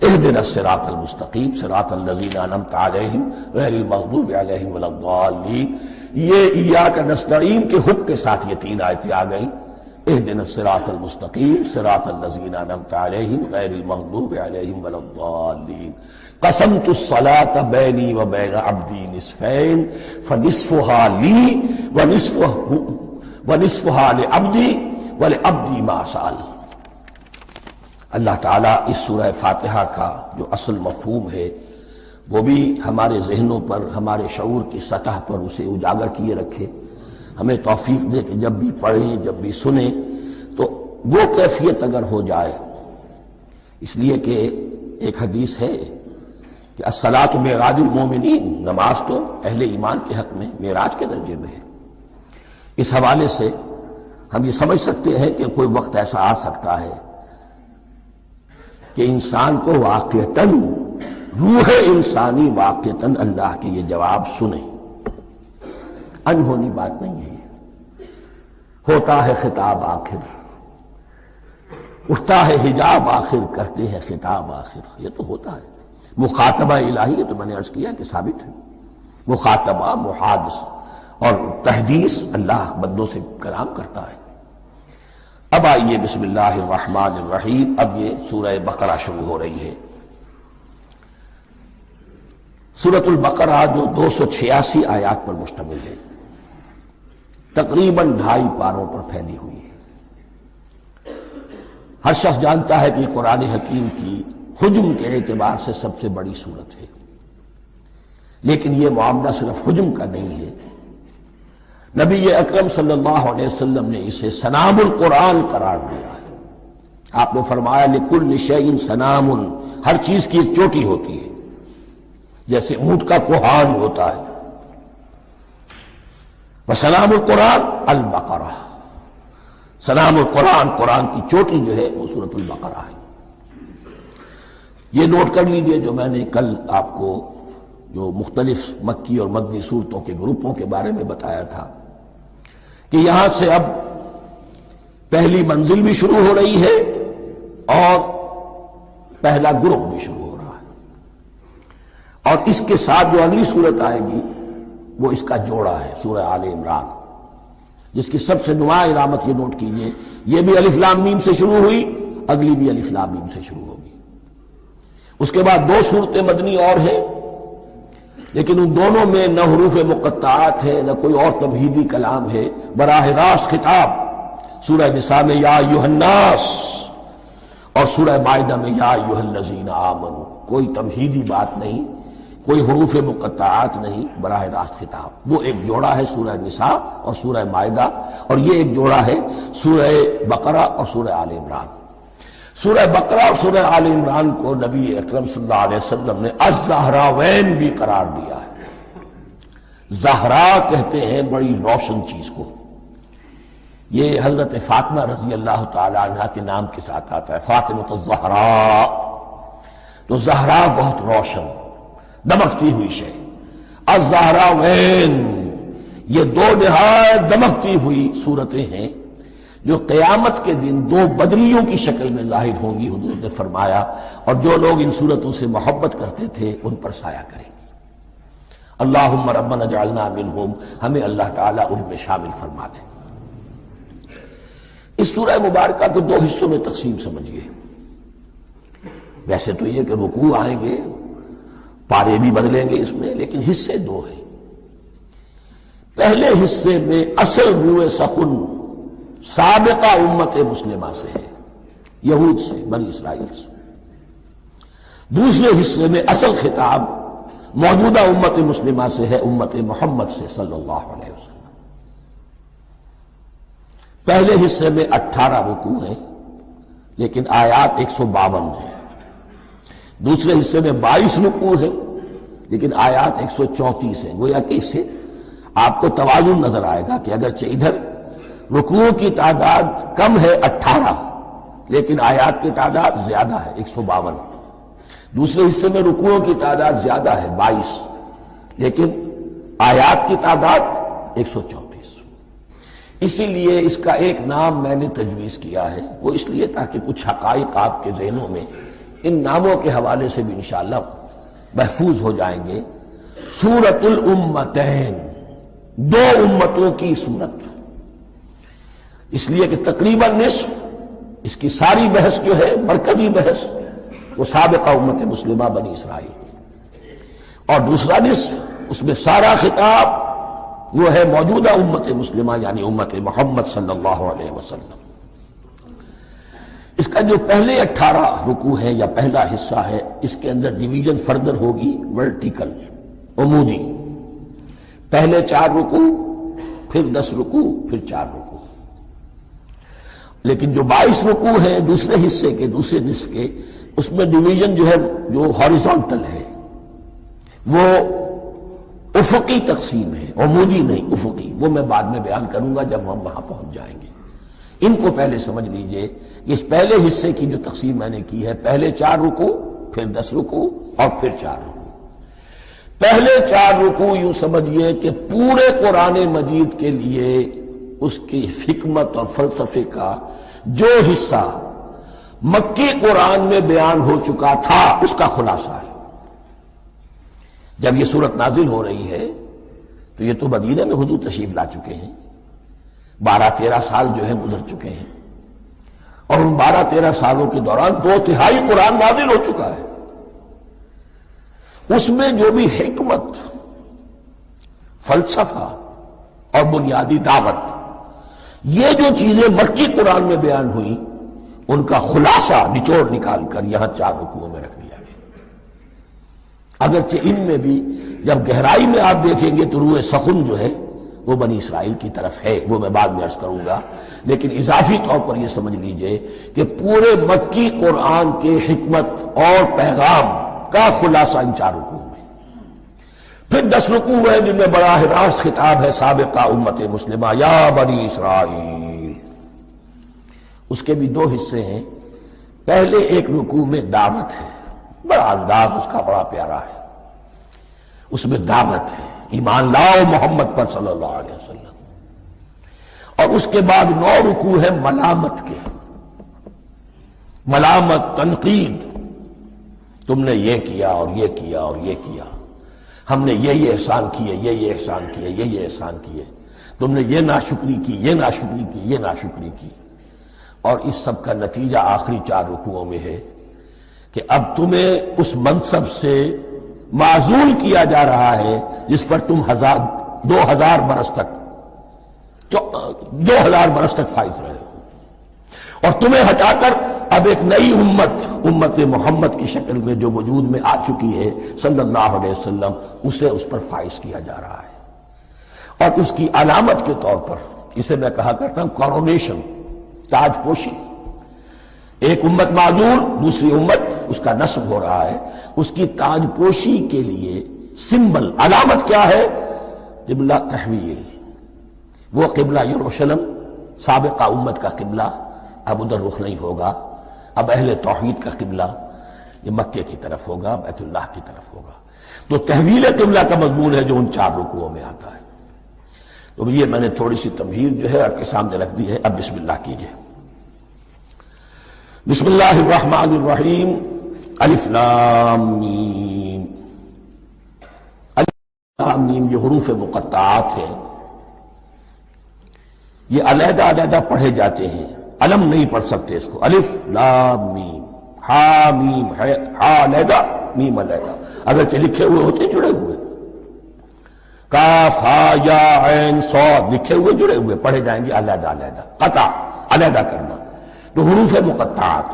اهدنا الصراط المستقیم صراط الذین انعمت علیہم غیر المغضوب علیہم ولا الضالین۔ یہ ایاک نستعین کے حکم کے ساتھ یہ تین آیتیں آ گئیں، اهدنا الصراط المستقیم صراط الذین انعمت علیہم غیر المغضوب علیہم ولا الضالین۔ قسمت الصلاة بینی و بین عبدی نصفین فنصفها لی ونصفها لعبدی ولعبدی ما سأل۔ اللہ تعالیٰ اس سورہ فاتحہ کا جو اصل مفہوم ہے وہ بھی ہمارے ذہنوں پر، ہمارے شعور کی سطح پر اسے اجاگر کیے رکھے، ہمیں توفیق دے کہ جب بھی پڑھیں، جب بھی سنیں تو وہ کیفیت اگر ہو جائے۔ اس لیے کہ ایک حدیث ہے کہ الصلاۃ معراج المومنین، نماز تو اہل ایمان کے حق میں معراج کے درجے میں ہے۔ اس حوالے سے ہم یہ سمجھ سکتے ہیں کہ کوئی وقت ایسا آ سکتا ہے کہ انسان کو واقعتاً، روح انسانی واقعتاً اللہ کے یہ جواب سنے۔ انہونی بات نہیں ہے یہ، ہوتا ہے خطاب آخر، اٹھتا ہے حجاب آخر، کرتے ہیں خطاب آخر، یہ تو ہوتا ہے۔ مخاطبہ الہی، یہ تو میں نے عرض کیا کہ ثابت ہے، مخاطبہ، محادث اور تحدیث اللہ بندوں سے کلام کرتا ہے۔ اب آئیے بسم اللہ الرحمن الرحیم، اب یہ سورہ بقرہ شروع ہو رہی ہے۔ سورۃ البقرہ جو 286 آیات پر مشتمل ہے، تقریباً 2.5 پاروں پر پھیلی ہوئی ہے۔ ہر شخص جانتا ہے کہ یہ قرآن حکیم کی حجم کے اعتبار سے سب سے بڑی سورت ہے، لیکن یہ معاملہ صرف حجم کا نہیں ہے۔ نبی اکرم صلی اللہ علیہ وسلم نے اسے سنام القرآن قرار دیا ہے۔ آپ نے فرمایا لکل شیء سنام، ہر چیز کی ایک چوٹی ہوتی ہے، جیسے اونٹ کا کوہان ہوتا ہے۔ وسلام القرآن البقرہ، سلام القرآن، قرآن کی چوٹی جو ہے وہ سورۃ البقرہ ہے۔ یہ نوٹ کر لیجئے جو میں نے کل آپ کو جو مختلف مکی اور مدنی صورتوں کے گروپوں کے بارے میں بتایا تھا کہ یہاں سے اب پہلی منزل بھی شروع ہو رہی ہے اور پہلا گروپ بھی شروع ہو رہا ہے، اور اس کے ساتھ جو اگلی صورت آئے گی وہ اس کا جوڑا ہے، سورہ آل عمران، جس کی سب سے نمایاں علامت یہ نوٹ کیجئے، یہ بھی الف لام میم سے شروع ہوئی، اگلی بھی الف لام میم سے شروع ہوگی۔ اس کے بعد دو صورتیں مدنی اور ہیں، لیکن ان دونوں میں نہ حروف مقطعات ہے نہ کوئی اور تمہیدی کلام ہے، براہ راست خطاب سورہ نساء میں یا ایھا الناس اور سورہ مائدہ میں یا ایھا الذین آمنوا، کوئی تمہیدی بات نہیں، کوئی حروف مقطعات نہیں، براہ راست خطاب۔ وہ ایک جوڑا ہے سورہ نساء اور سورہ مائدہ، اور یہ ایک جوڑا ہے سورہ بقرہ اور سورہ آل عمران۔ سورہ بقرہ اور سورہ آل عمران کو نبی اکرم صلی اللہ علیہ وسلم نے الزہراوین بھی قرار دیا ہے۔ زہرا کہتے ہیں بڑی روشن چیز کو، یہ حضرت فاطمہ رضی اللہ تعالی عنہا کے نام کے ساتھ آتا ہے، فاطمۃ الزہراء، تو زہرا بہت روشن دمکتی ہوئی شے۔ الزہراوین، یہ دو نہایت دمکتی ہوئی صورتیں ہیں جو قیامت کے دن دو بدلیوں کی شکل میں ظاہر ہوں گی، حضور نے فرمایا، اور جو لوگ ان صورتوں سے محبت کرتے تھے ان پر سایہ کریں گی۔ اللہم ربنا اجعلنا منہم، ہمیں اللہ تعالیٰ ان میں شامل فرما دے۔ اس سورہ مبارکہ کو دو حصوں میں تقسیم سمجھیے۔ ویسے تو یہ کہ رکوع آئیں گے، پارے بھی بدلیں گے اس میں، لیکن حصے دو ہیں۔ پہلے حصے میں اصل روح سخن سابقہ امت مسلمہ سے ہے، یہود سے، بنی اسرائیل سے۔ دوسرے حصے میں اصل خطاب موجودہ امت مسلمہ سے ہے، امت محمد سے صلی اللہ علیہ وسلم۔ پہلے حصے میں 18 رکوع ہیں لیکن آیات 152 ہیں، دوسرے حصے میں 22 رکوع ہیں لیکن آیات 134 ہیں۔ گویا کہ اس سے آپ کو توازن نظر آئے گا کہ اگرچہ ادھر رکوع کی تعداد کم ہے 18 لیکن آیات کی تعداد زیادہ ہے 152، دوسرے حصے میں رکوعوں کی تعداد زیادہ ہے 22 لیکن آیات کی تعداد 134۔ اسی لیے اس کا ایک نام میں نے تجویز کیا ہے، وہ اس لیے تاکہ کچھ حقائق آپ کے ذہنوں میں ان ناموں کے حوالے سے بھی انشاءاللہ محفوظ ہو جائیں گے۔ سورۃ الامتین، دو امتوں کی سورت، اس لیے کہ تقریباً نصف اس کی ساری بحث جو ہے، مرکزی بحث، وہ سابقہ امت مسلمہ بنی اسرائیل، اور دوسرا نصف اس میں سارا خطاب وہ ہے موجودہ امت مسلمہ یعنی امت محمد صلی اللہ علیہ وسلم۔ اس کا جو پہلے 18 رکوع ہے یا پہلا حصہ ہے، اس کے اندر ڈویژن فردر ہوگی ورٹیکل، عمودی، پہلے 4 رکوع، پھر 10 رکوع، پھر 4 رکوع۔ لیکن جو 22 رکوع ہیں دوسرے حصے کے، دوسرے نصف کے، اس میں ڈویژن جو ہے جو ہاریزونٹل ہے، وہ افقی تقسیم ہے، عمودی نہیں، افقی، وہ میں بعد میں بیان کروں گا جب ہم وہاں پہنچ جائیں گے۔ ان کو پہلے سمجھ لیجئے کہ اس پہلے حصے کی جو تقسیم میں نے کی ہے، پہلے 4 رکوع، پھر 10 رکوع اور پھر 4 رکوع۔ پہلے 4 رکوع یوں سمجھیے کہ پورے قرآن مجید کے لیے اس کی حکمت اور فلسفے کا جو حصہ مکی قرآن میں بیان ہو چکا تھا اس کا خلاصہ ہے۔ جب یہ سورت نازل ہو رہی ہے تو یہ تو مدینہ میں حضور تشریف لا چکے ہیں، 12-13 سال جو ہے گزر چکے ہیں، اور ان 12-13 سالوں کے دوران 2/3 قرآن نازل ہو چکا ہے۔ اس میں جو بھی حکمت، فلسفہ اور بنیادی دعوت، یہ جو چیزیں مکی قرآن میں بیان ہوئی، ان کا خلاصہ نچوڑ نکال کر یہاں 4 رکوعوں میں رکھ دیا گیا۔ اگرچہ ان میں بھی جب گہرائی میں آپ دیکھیں گے تو روح سخن جو ہے وہ بنی اسرائیل کی طرف ہے، وہ میں بعد میں عرض کروں گا، لیکن اضافی طور پر یہ سمجھ لیجئے کہ پورے مکی قرآن کے حکمت اور پیغام کا خلاصہ ان 4 رکوعوں میں۔ پھر 10 رکوع ہیں جن میں براہ راست خطاب ہے سابقہ امت مسلمہ، یا بنی اسرائیل۔ اس کے بھی 2 حصے ہیں۔ پہلے ایک رکوع میں دعوت ہے، بڑا انداز اس کا بڑا پیارا ہے، اس میں دعوت ہے، ایمان لاؤ محمد پر صلی اللہ علیہ وسلم۔ اور اس کے بعد 9 رکوع ہے ملامت کے، ملامت، تنقید، تم نے یہ کیا اور یہ کیا اور یہ کیا، ہم نے یہ احسان کیے، یہ احسان کیے، یہ احسان کیے، تم نے یہ ناشکری کی، یہ ناشکری کی، یہ ناشکری کی۔ اور اس سب کا نتیجہ آخری 4 رکوعوں میں ہے کہ اب تمہیں اس منصب سے معزول کیا جا رہا ہے جس پر تم 2000 برس تک 2000 برس تک فائز رہے ہو، اور تمہیں ہٹا کر اب ایک نئی امت محمد کی شکل میں جو وجود میں آ چکی ہے صلی اللہ علیہ وسلم، اسے اس پر فائز کیا جا رہا ہے۔ اور اس کی علامت کے طور پر اسے میں کہا کرتا ہوں کورونیشن، تاج پوشی۔ ایک امت معزول، دوسری امت اس کا نصب ہو رہا ہے، اس کی تاج پوشی کے لیے سمبل، علامت کیا ہے؟ قبلہ تحویل۔ وہ قبلہ یروشلم، سابقہ امت کا قبلہ اب ادھر رخ نہیں ہوگا، اب اہل توحید کا قبلہ یہ مکے کی طرف ہوگا، بیت اللہ کی طرف ہوگا۔ تو تحویل قبلہ کا مضمون ہے جو ان 4 رکوعوں میں آتا ہے۔ تو یہ میں نے تھوڑی سی تمہید جو ہے آپ کے سامنے رکھ دی ہے۔ اب بسم اللہ کیجئے۔ بسم اللہ الرحمن الرحیم، الف لام میم۔ الف لام میم یہ حروف مقطعات ہیں، یہ علیحدہ علیحدہ پڑھے جاتے ہیں، علم نہیں پڑھ سکتے اس کو۔ الف لام میم، ہا میم ہے، ہا علیحدہ میم علیحدہ، اگرچہ لکھے ہوئے ہوتے ہیں جڑے ہوئے، کاف ہا یا عین صاد لکھے ہوئے جڑے ہوئے، پڑھے جائیں گے علیحدہ علیحدہ، قطع علیحدہ کرنا۔ تو حروف مقطعات،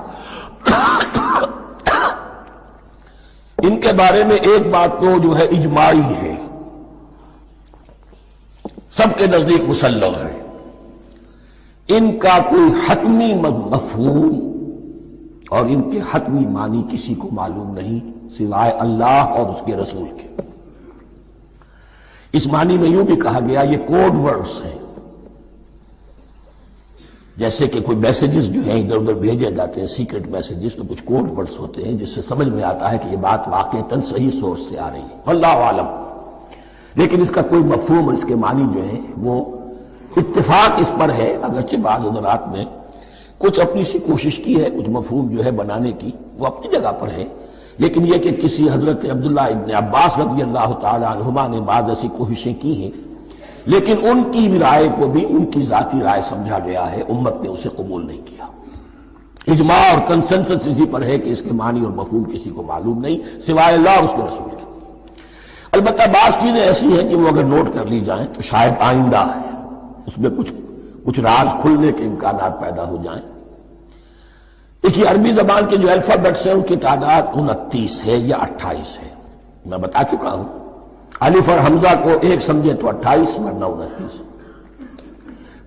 ان کے بارے میں ایک بات تو جو ہے اجماعی ہے، سب کے نزدیک مسلم ہے، ان کا کوئی حتمی مفہوم اور ان کے حتمی معنی کسی کو معلوم نہیں سوائے اللہ اور اس کے رسول کے۔ اس معنی میں یوں بھی کہا گیا یہ کوڈ ورڈز ہیں، جیسے کہ کوئی میسیجز جو ہیں ادھر ادھر بھیجے جاتے ہیں، سیکرٹ میسیجز، تو کچھ کوڈ ورڈز ہوتے ہیں جس سے سمجھ میں آتا ہے کہ یہ بات واقعتاً صحیح سورس سے آ رہی ہے، واللہ عالم۔ لیکن اس کا کوئی مفہوم اور اس کے معنی جو ہیں وہ اتفاق اس پر ہے، اگرچہ بعض حضرات نے کچھ اپنی سی کوشش کی ہے، کچھ مفہوم جو ہے بنانے کی، وہ اپنی جگہ پر ہے، لیکن یہ کہ کسی حضرت عبداللہ ابن عباس رضی اللہ تعالی عنہما نے بعض ایسی کوششیں کی ہیں، لیکن ان کی رائے کو بھی ان کی ذاتی رائے سمجھا گیا ہے، امت نے اسے قبول نہیں کیا۔ اجماع اور کنسنسس اسی پر ہے کہ اس کے معنی اور مفہوم کسی کو معلوم نہیں سوائے اللہ اور اس کے رسول کے۔ البتہ بعض چیزیں ایسی ہیں کہ وہ اگر نوٹ کر لی جائیں تو شاید آئندہ اس میں کچھ راز کھلنے کے امکانات پیدا ہو جائیں۔ دیکھیے عربی زبان کے جو الفابیٹس ہیں ان کی تعداد 29 ہے یا 28 ہے، میں بتا چکا ہوں۔ الف اور حمزہ کو ایک سمجھے تو 28 ورنہ 29۔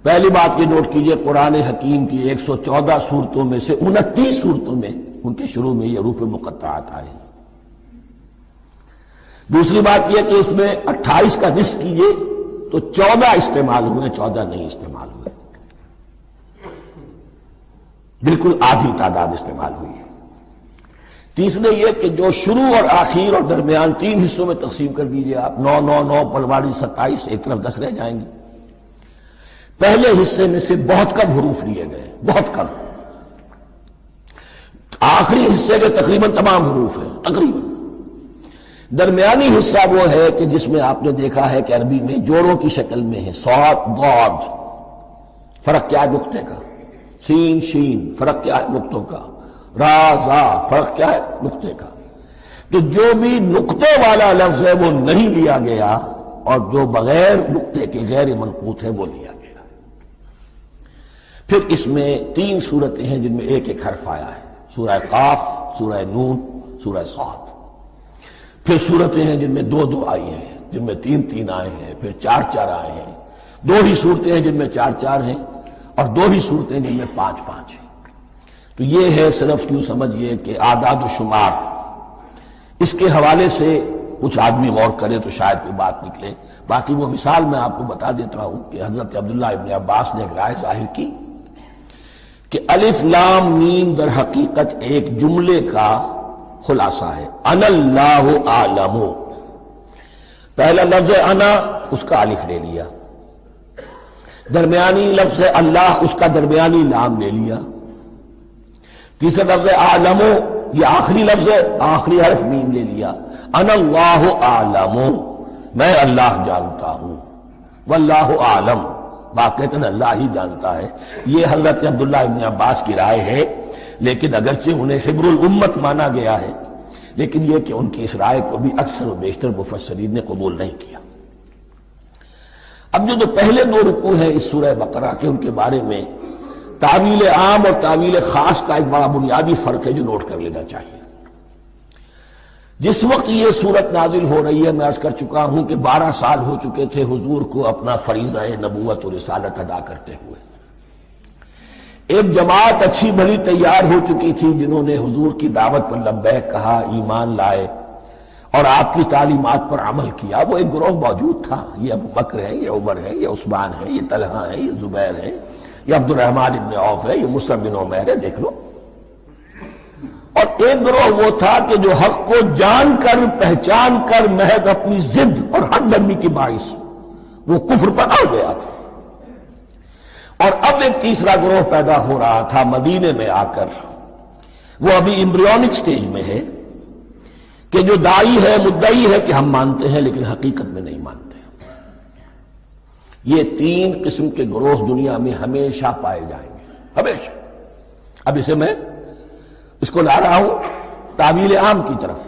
پہلی بات یہ نوٹ کیجئے، قرآن حکیم کی 114 سورتوں میں سے 29 سورتوں میں ان کے شروع میں یہ حروف مقطعات آئے۔ دوسری بات یہ کہ اس میں 28 کا نصف کیجئے تو 14 استعمال ہوئے، 14 نہیں استعمال ہوئے، بالکل آدھی تعداد استعمال ہوئی ہے۔ تیسرے یہ کہ جو شروع اور آخر اور درمیان 3 حصوں میں تقسیم کر دیجئے آپ، 9 9 9 پلواڑی 27، ایک طرف 10 رہ جائیں گے۔ پہلے حصے میں سے بہت کم حروف لیے گئے، بہت کم۔ آخری حصے کے تقریباً تمام حروف ہیں، تقریباً۔ درمیانی حصہ وہ ہے کہ جس میں آپ نے دیکھا ہے کہ عربی میں جوڑوں کی شکل میں ہے، صاد ضاد، فرق کیا ہے نقطے کا، سین شین فرق کیا ہے نقطوں کا، را زا فرق کیا ہے نقطے کا۔ تو جو بھی نقطے والا لفظ ہے وہ نہیں لیا گیا، اور جو بغیر نقطے کے غیر منقوط ہے وہ لیا گیا۔ پھر اس میں 3 صورتیں ہیں جن میں ایک ایک حرف آیا ہے، سورہ قاف، سورہ نون، سورہ صاد۔ پھر صورتیں ہیں جن میں 2 آئی ہیں، جن میں 3 آئے ہیں، پھر 4 آئے ہیں، 2 ہی صورتیں ہیں جن میں 4 ہیں، اور 2 ہی صورتیں جن میں 5 ہیں۔ تو یہ ہے صرف یوں سمجھئے کہ اعداد و شمار۔ اس کے حوالے سے کچھ آدمی غور کرے تو شاید کوئی بات نکلے۔ باقی وہ مثال میں آپ کو بتا دیتا ہوں کہ حضرت عبداللہ ابن عباس نے ایک رائے ظاہر کی کہ الف لام میم در حقیقت ایک جملے کا خلاصہ ہے۔ انا اللہ اعلم، پہلا لفظ انا، اس کا الف لے لیا، درمیانی لفظ اللہ، اس کا درمیانی لام لے لیا، تیسرا لفظ اعلم، یہ آخری لفظ ہے، آخری حرف میم لے لیا۔ انا اللہ اعلم، میں اللہ جانتا ہوں، واللہ اعلم، واقعتاً اللہ ہی جانتا ہے۔ یہ حضرت عبداللہ ابن عباس کی رائے ہے، لیکن اگرچہ انہیں حبر الامت مانا گیا ہے، لیکن یہ کہ ان کی اس رائے کو بھی اکثر و بیشتر مفسرین نے قبول نہیں کیا۔ اب جو پہلے 2 رکوع ہیں اس سورہ بقرہ کے، ان کے بارے میں تعویل عام اور تعویل خاص کا ایک بڑا بنیادی فرق ہے جو نوٹ کر لینا چاہیے۔ جس وقت یہ صورت نازل ہو رہی ہے، میں عرض کر چکا ہوں کہ 12 سال ہو چکے تھے حضور کو اپنا فریضہ نبوت و رسالت ادا کرتے ہوئے۔ ایک جماعت اچھی بھلی تیار ہو چکی تھی جنہوں نے حضور کی دعوت پر لبیک کہا، ایمان لائے اور آپ کی تعلیمات پر عمل کیا۔ وہ ایک گروہ موجود تھا، یہ ابو بکر ہے، یہ عمر ہے، یہ عثمان ہے، یہ طلحہ ہے، یہ زبیر ہے، یہ عبد الرحمن ابن عوف ہے، یہ مصعب بن عمیر ہے، دیکھ لو۔ اور ایک گروہ وہ تھا کہ جو حق کو جان کر پہچان کر محض اپنی ضد اور حق درمی کی باعث وہ کفر پر آ گیا تھا۔ اور اب ایک تیسرا گروہ پیدا ہو رہا تھا مدینے میں آ کر، وہ ابھی ایمبریونک سٹیج میں ہے، کہ جو داعی ہے، مدعی ہے کہ ہم مانتے ہیں لیکن حقیقت میں نہیں مانتے۔ یہ 3 قسم کے گروہ دنیا میں ہمیشہ پائے جائیں گے، ہمیشہ۔ اب اسے میں اس کو لا رہا ہوں تعویل عام کی طرف۔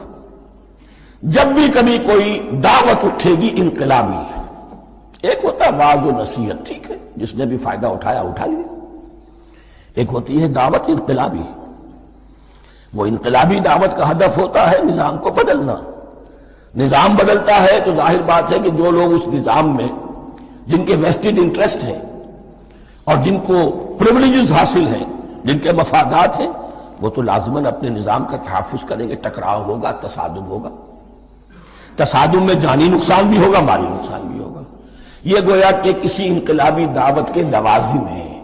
جب بھی کبھی کوئی دعوت اٹھے گی انقلابی، ایک ہوتا ہے واعظ و نصیحت، ٹھیک ہے، جس نے بھی فائدہ اٹھایا اٹھا لیا۔ ایک ہوتی ہے دعوت انقلابی، وہ انقلابی دعوت کا ہدف ہوتا ہے نظام کو بدلنا۔ نظام بدلتا ہے تو ظاہر بات ہے کہ جو لوگ اس نظام میں جن کے ویسٹڈ انٹرسٹ ہیں اور جن کو پریولیجز حاصل ہیں، جن کے مفادات ہیں، وہ تو لازماً اپنے نظام کا تحفظ کریں گے۔ ٹکراؤ ہوگا، تصادم ہوگا، تصادم میں جانی نقصان بھی ہوگا، مالی نقصان بھی ہوگا۔ یہ گویا کہ کسی انقلابی دعوت کے لوازم ہیں۔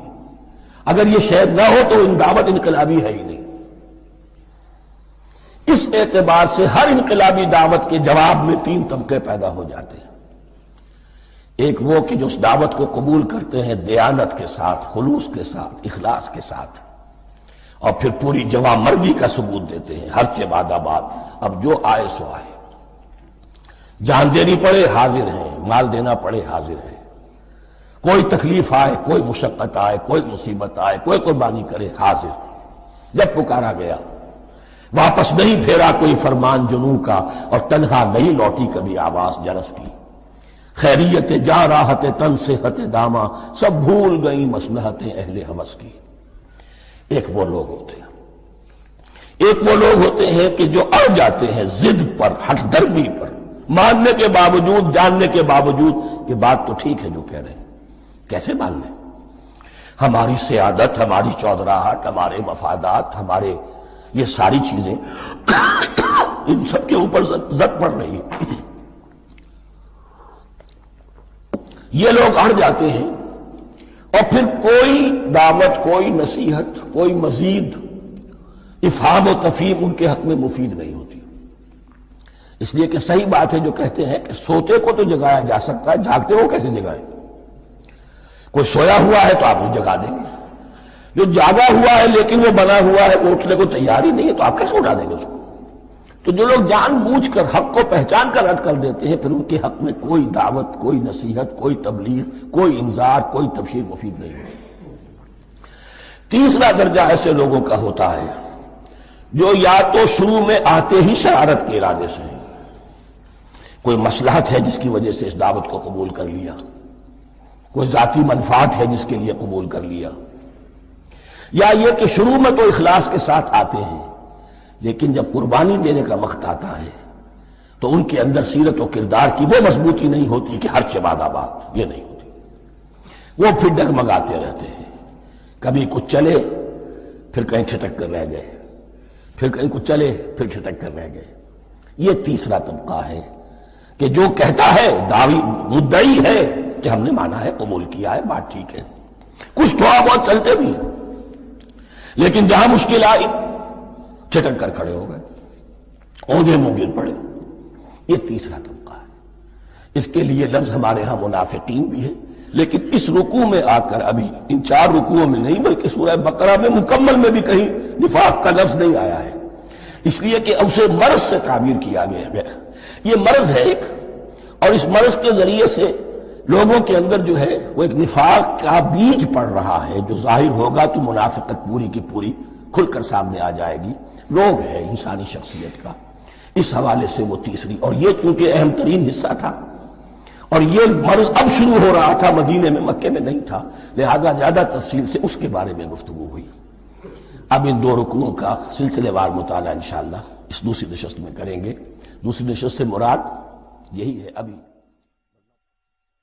اگر یہ شاید نہ ہو تو ان دعوت انقلابی ہے ہی نہیں۔ اس اعتبار سے ہر انقلابی دعوت کے جواب میں 3 طبقے پیدا ہو جاتے ہیں۔ ایک وہ کہ جو اس دعوت کو قبول کرتے ہیں دیانت کے ساتھ، خلوص کے ساتھ، اخلاص کے ساتھ، اور پھر پوری جوانمردی کا ثبوت دیتے ہیں، ہر چہ بعد آباد، اب جو آئے سو آئے، جان دینی پڑے حاضر ہیں، مال دینا پڑے حاضر ہیں، کوئی تکلیف آئے، کوئی مشقت آئے، کوئی مصیبت آئے، کوئی قربانی کرے، حاضر۔ جب پکارا گیا، واپس نہیں پھیرا کوئی فرمان جنوں کا، اور تنہا نہیں لوٹی کبھی آواز جرس کی۔ خیریت جا راحت تن صحت داما، سب بھول گئی مصلحتیں اہل ہوس کی۔ ایک وہ لوگ ہوتے ہیں، ایک وہ لوگ ہوتے ہیں کہ جو اڑ جاتے ہیں ضد پر، ہٹ درمی پر، ماننے کے باوجود، جاننے کے باوجود کہ بات تو ٹھیک ہے جو کہہ رہے ہیں، کیسے مان لیں؟ ہماری سیادت، ہماری چودراہٹ، ہمارے مفادات، ہمارے یہ ساری چیزیں ان سب کے اوپر زد پڑ رہی ہے۔ یہ لوگ اڑ جاتے ہیں، اور پھر کوئی دعوت، کوئی نصیحت، کوئی مزید افہام و تفہیم ان کے حق میں مفید نہیں ہوتی۔ اس لیے کہ صحیح بات ہے جو کہتے ہیں کہ سوتے کو تو جگایا جا سکتا ہے، جاگتے ہو کیسے جگائیں؟ کوئی سویا ہوا ہے تو آپ اسے جگا دیں گے، جو جاگا ہوا ہے لیکن وہ بنا ہوا ہے، وہ اٹھنے کو تیار ہی نہیں ہے، تو آپ کیسے اٹھا دیں گے اس کو؟ تو جو لوگ جان بوجھ کر حق کو پہچان کر رد کر دیتے ہیں، پھر ان کے حق میں کوئی دعوت، کوئی نصیحت، کوئی تبلیغ، کوئی انذار، کوئی تبشیر مفید نہیں ہوتی۔ تیسرا درجہ ایسے لوگوں کا ہوتا ہے جو یا تو شروع میں آتے ہی شرارت کے ارادے سے ہیں، کوئی مصلحت ہے جس کی وجہ سے اس دعوت کو قبول کر لیا، کوئی ذاتی منفعت ہے جس کے لیے قبول کر لیا، یا یہ کہ شروع میں تو اخلاص کے ساتھ آتے ہیں لیکن جب قربانی دینے کا وقت آتا ہے تو ان کے اندر سیرت و کردار کی وہ مضبوطی نہیں ہوتی کہ ہر شباد آباد، یہ نہیں ہوتی، وہ پھر ڈگمگاتے رہتے ہیں، کبھی کچھ چلے پھر کہیں چھٹک کر رہ گئے، پھر کہیں کچھ چلے پھر چھٹک کر رہ گئے۔ یہ تیسرا طبقہ ہے کہ جو کہتا ہے، دعوی مدعی ہے کہ ہم نے مانا ہے، قبول کیا ہے، بات ٹھیک ہے، کچھ تھوڑا بہت چلتے بھی ہیں، لیکن جہاں مشکل آئی چھٹک کر کھڑے ہو گئے، اونگے منہ گر پڑے۔ یہ تیسرا طبقہ ہے۔ اس کے لیے لفظ ہمارے ہاں منافقین بھی ہے، لیکن اس رکوع میں آ کر ابھی ان 4 رکوعوں میں نہیں بلکہ سورہ بقرہ میں مکمل میں بھی کہیں نفاق کا لفظ نہیں آیا ہے، اس لیے کہ اسے مرض سے تعبیر کیا گیا ہے۔ یہ مرض ہے ایک، اور اس مرض کے ذریعے سے لوگوں کے اندر جو ہے وہ ایک نفاق کا بیج پڑ رہا ہے، جو ظاہر ہوگا تو منافقت پوری کی پوری کھل کر سامنے آ جائے گی۔ روگ ہے انسانی شخصیت کا، اس حوالے سے وہ تیسری، اور یہ چونکہ اہم ترین حصہ تھا اور یہ مرض اب شروع ہو رہا تھا، مدینے میں، مکے میں نہیں تھا، لہذا زیادہ تفصیل سے اس کے بارے میں گفتگو ہوئی۔ اب ان 2 رکنوں کا سلسلے وار مطالعہ انشاءاللہ اس دوسری نشست میں کریں گے۔ دوسری نشست سے مراد یہی ہے ابھی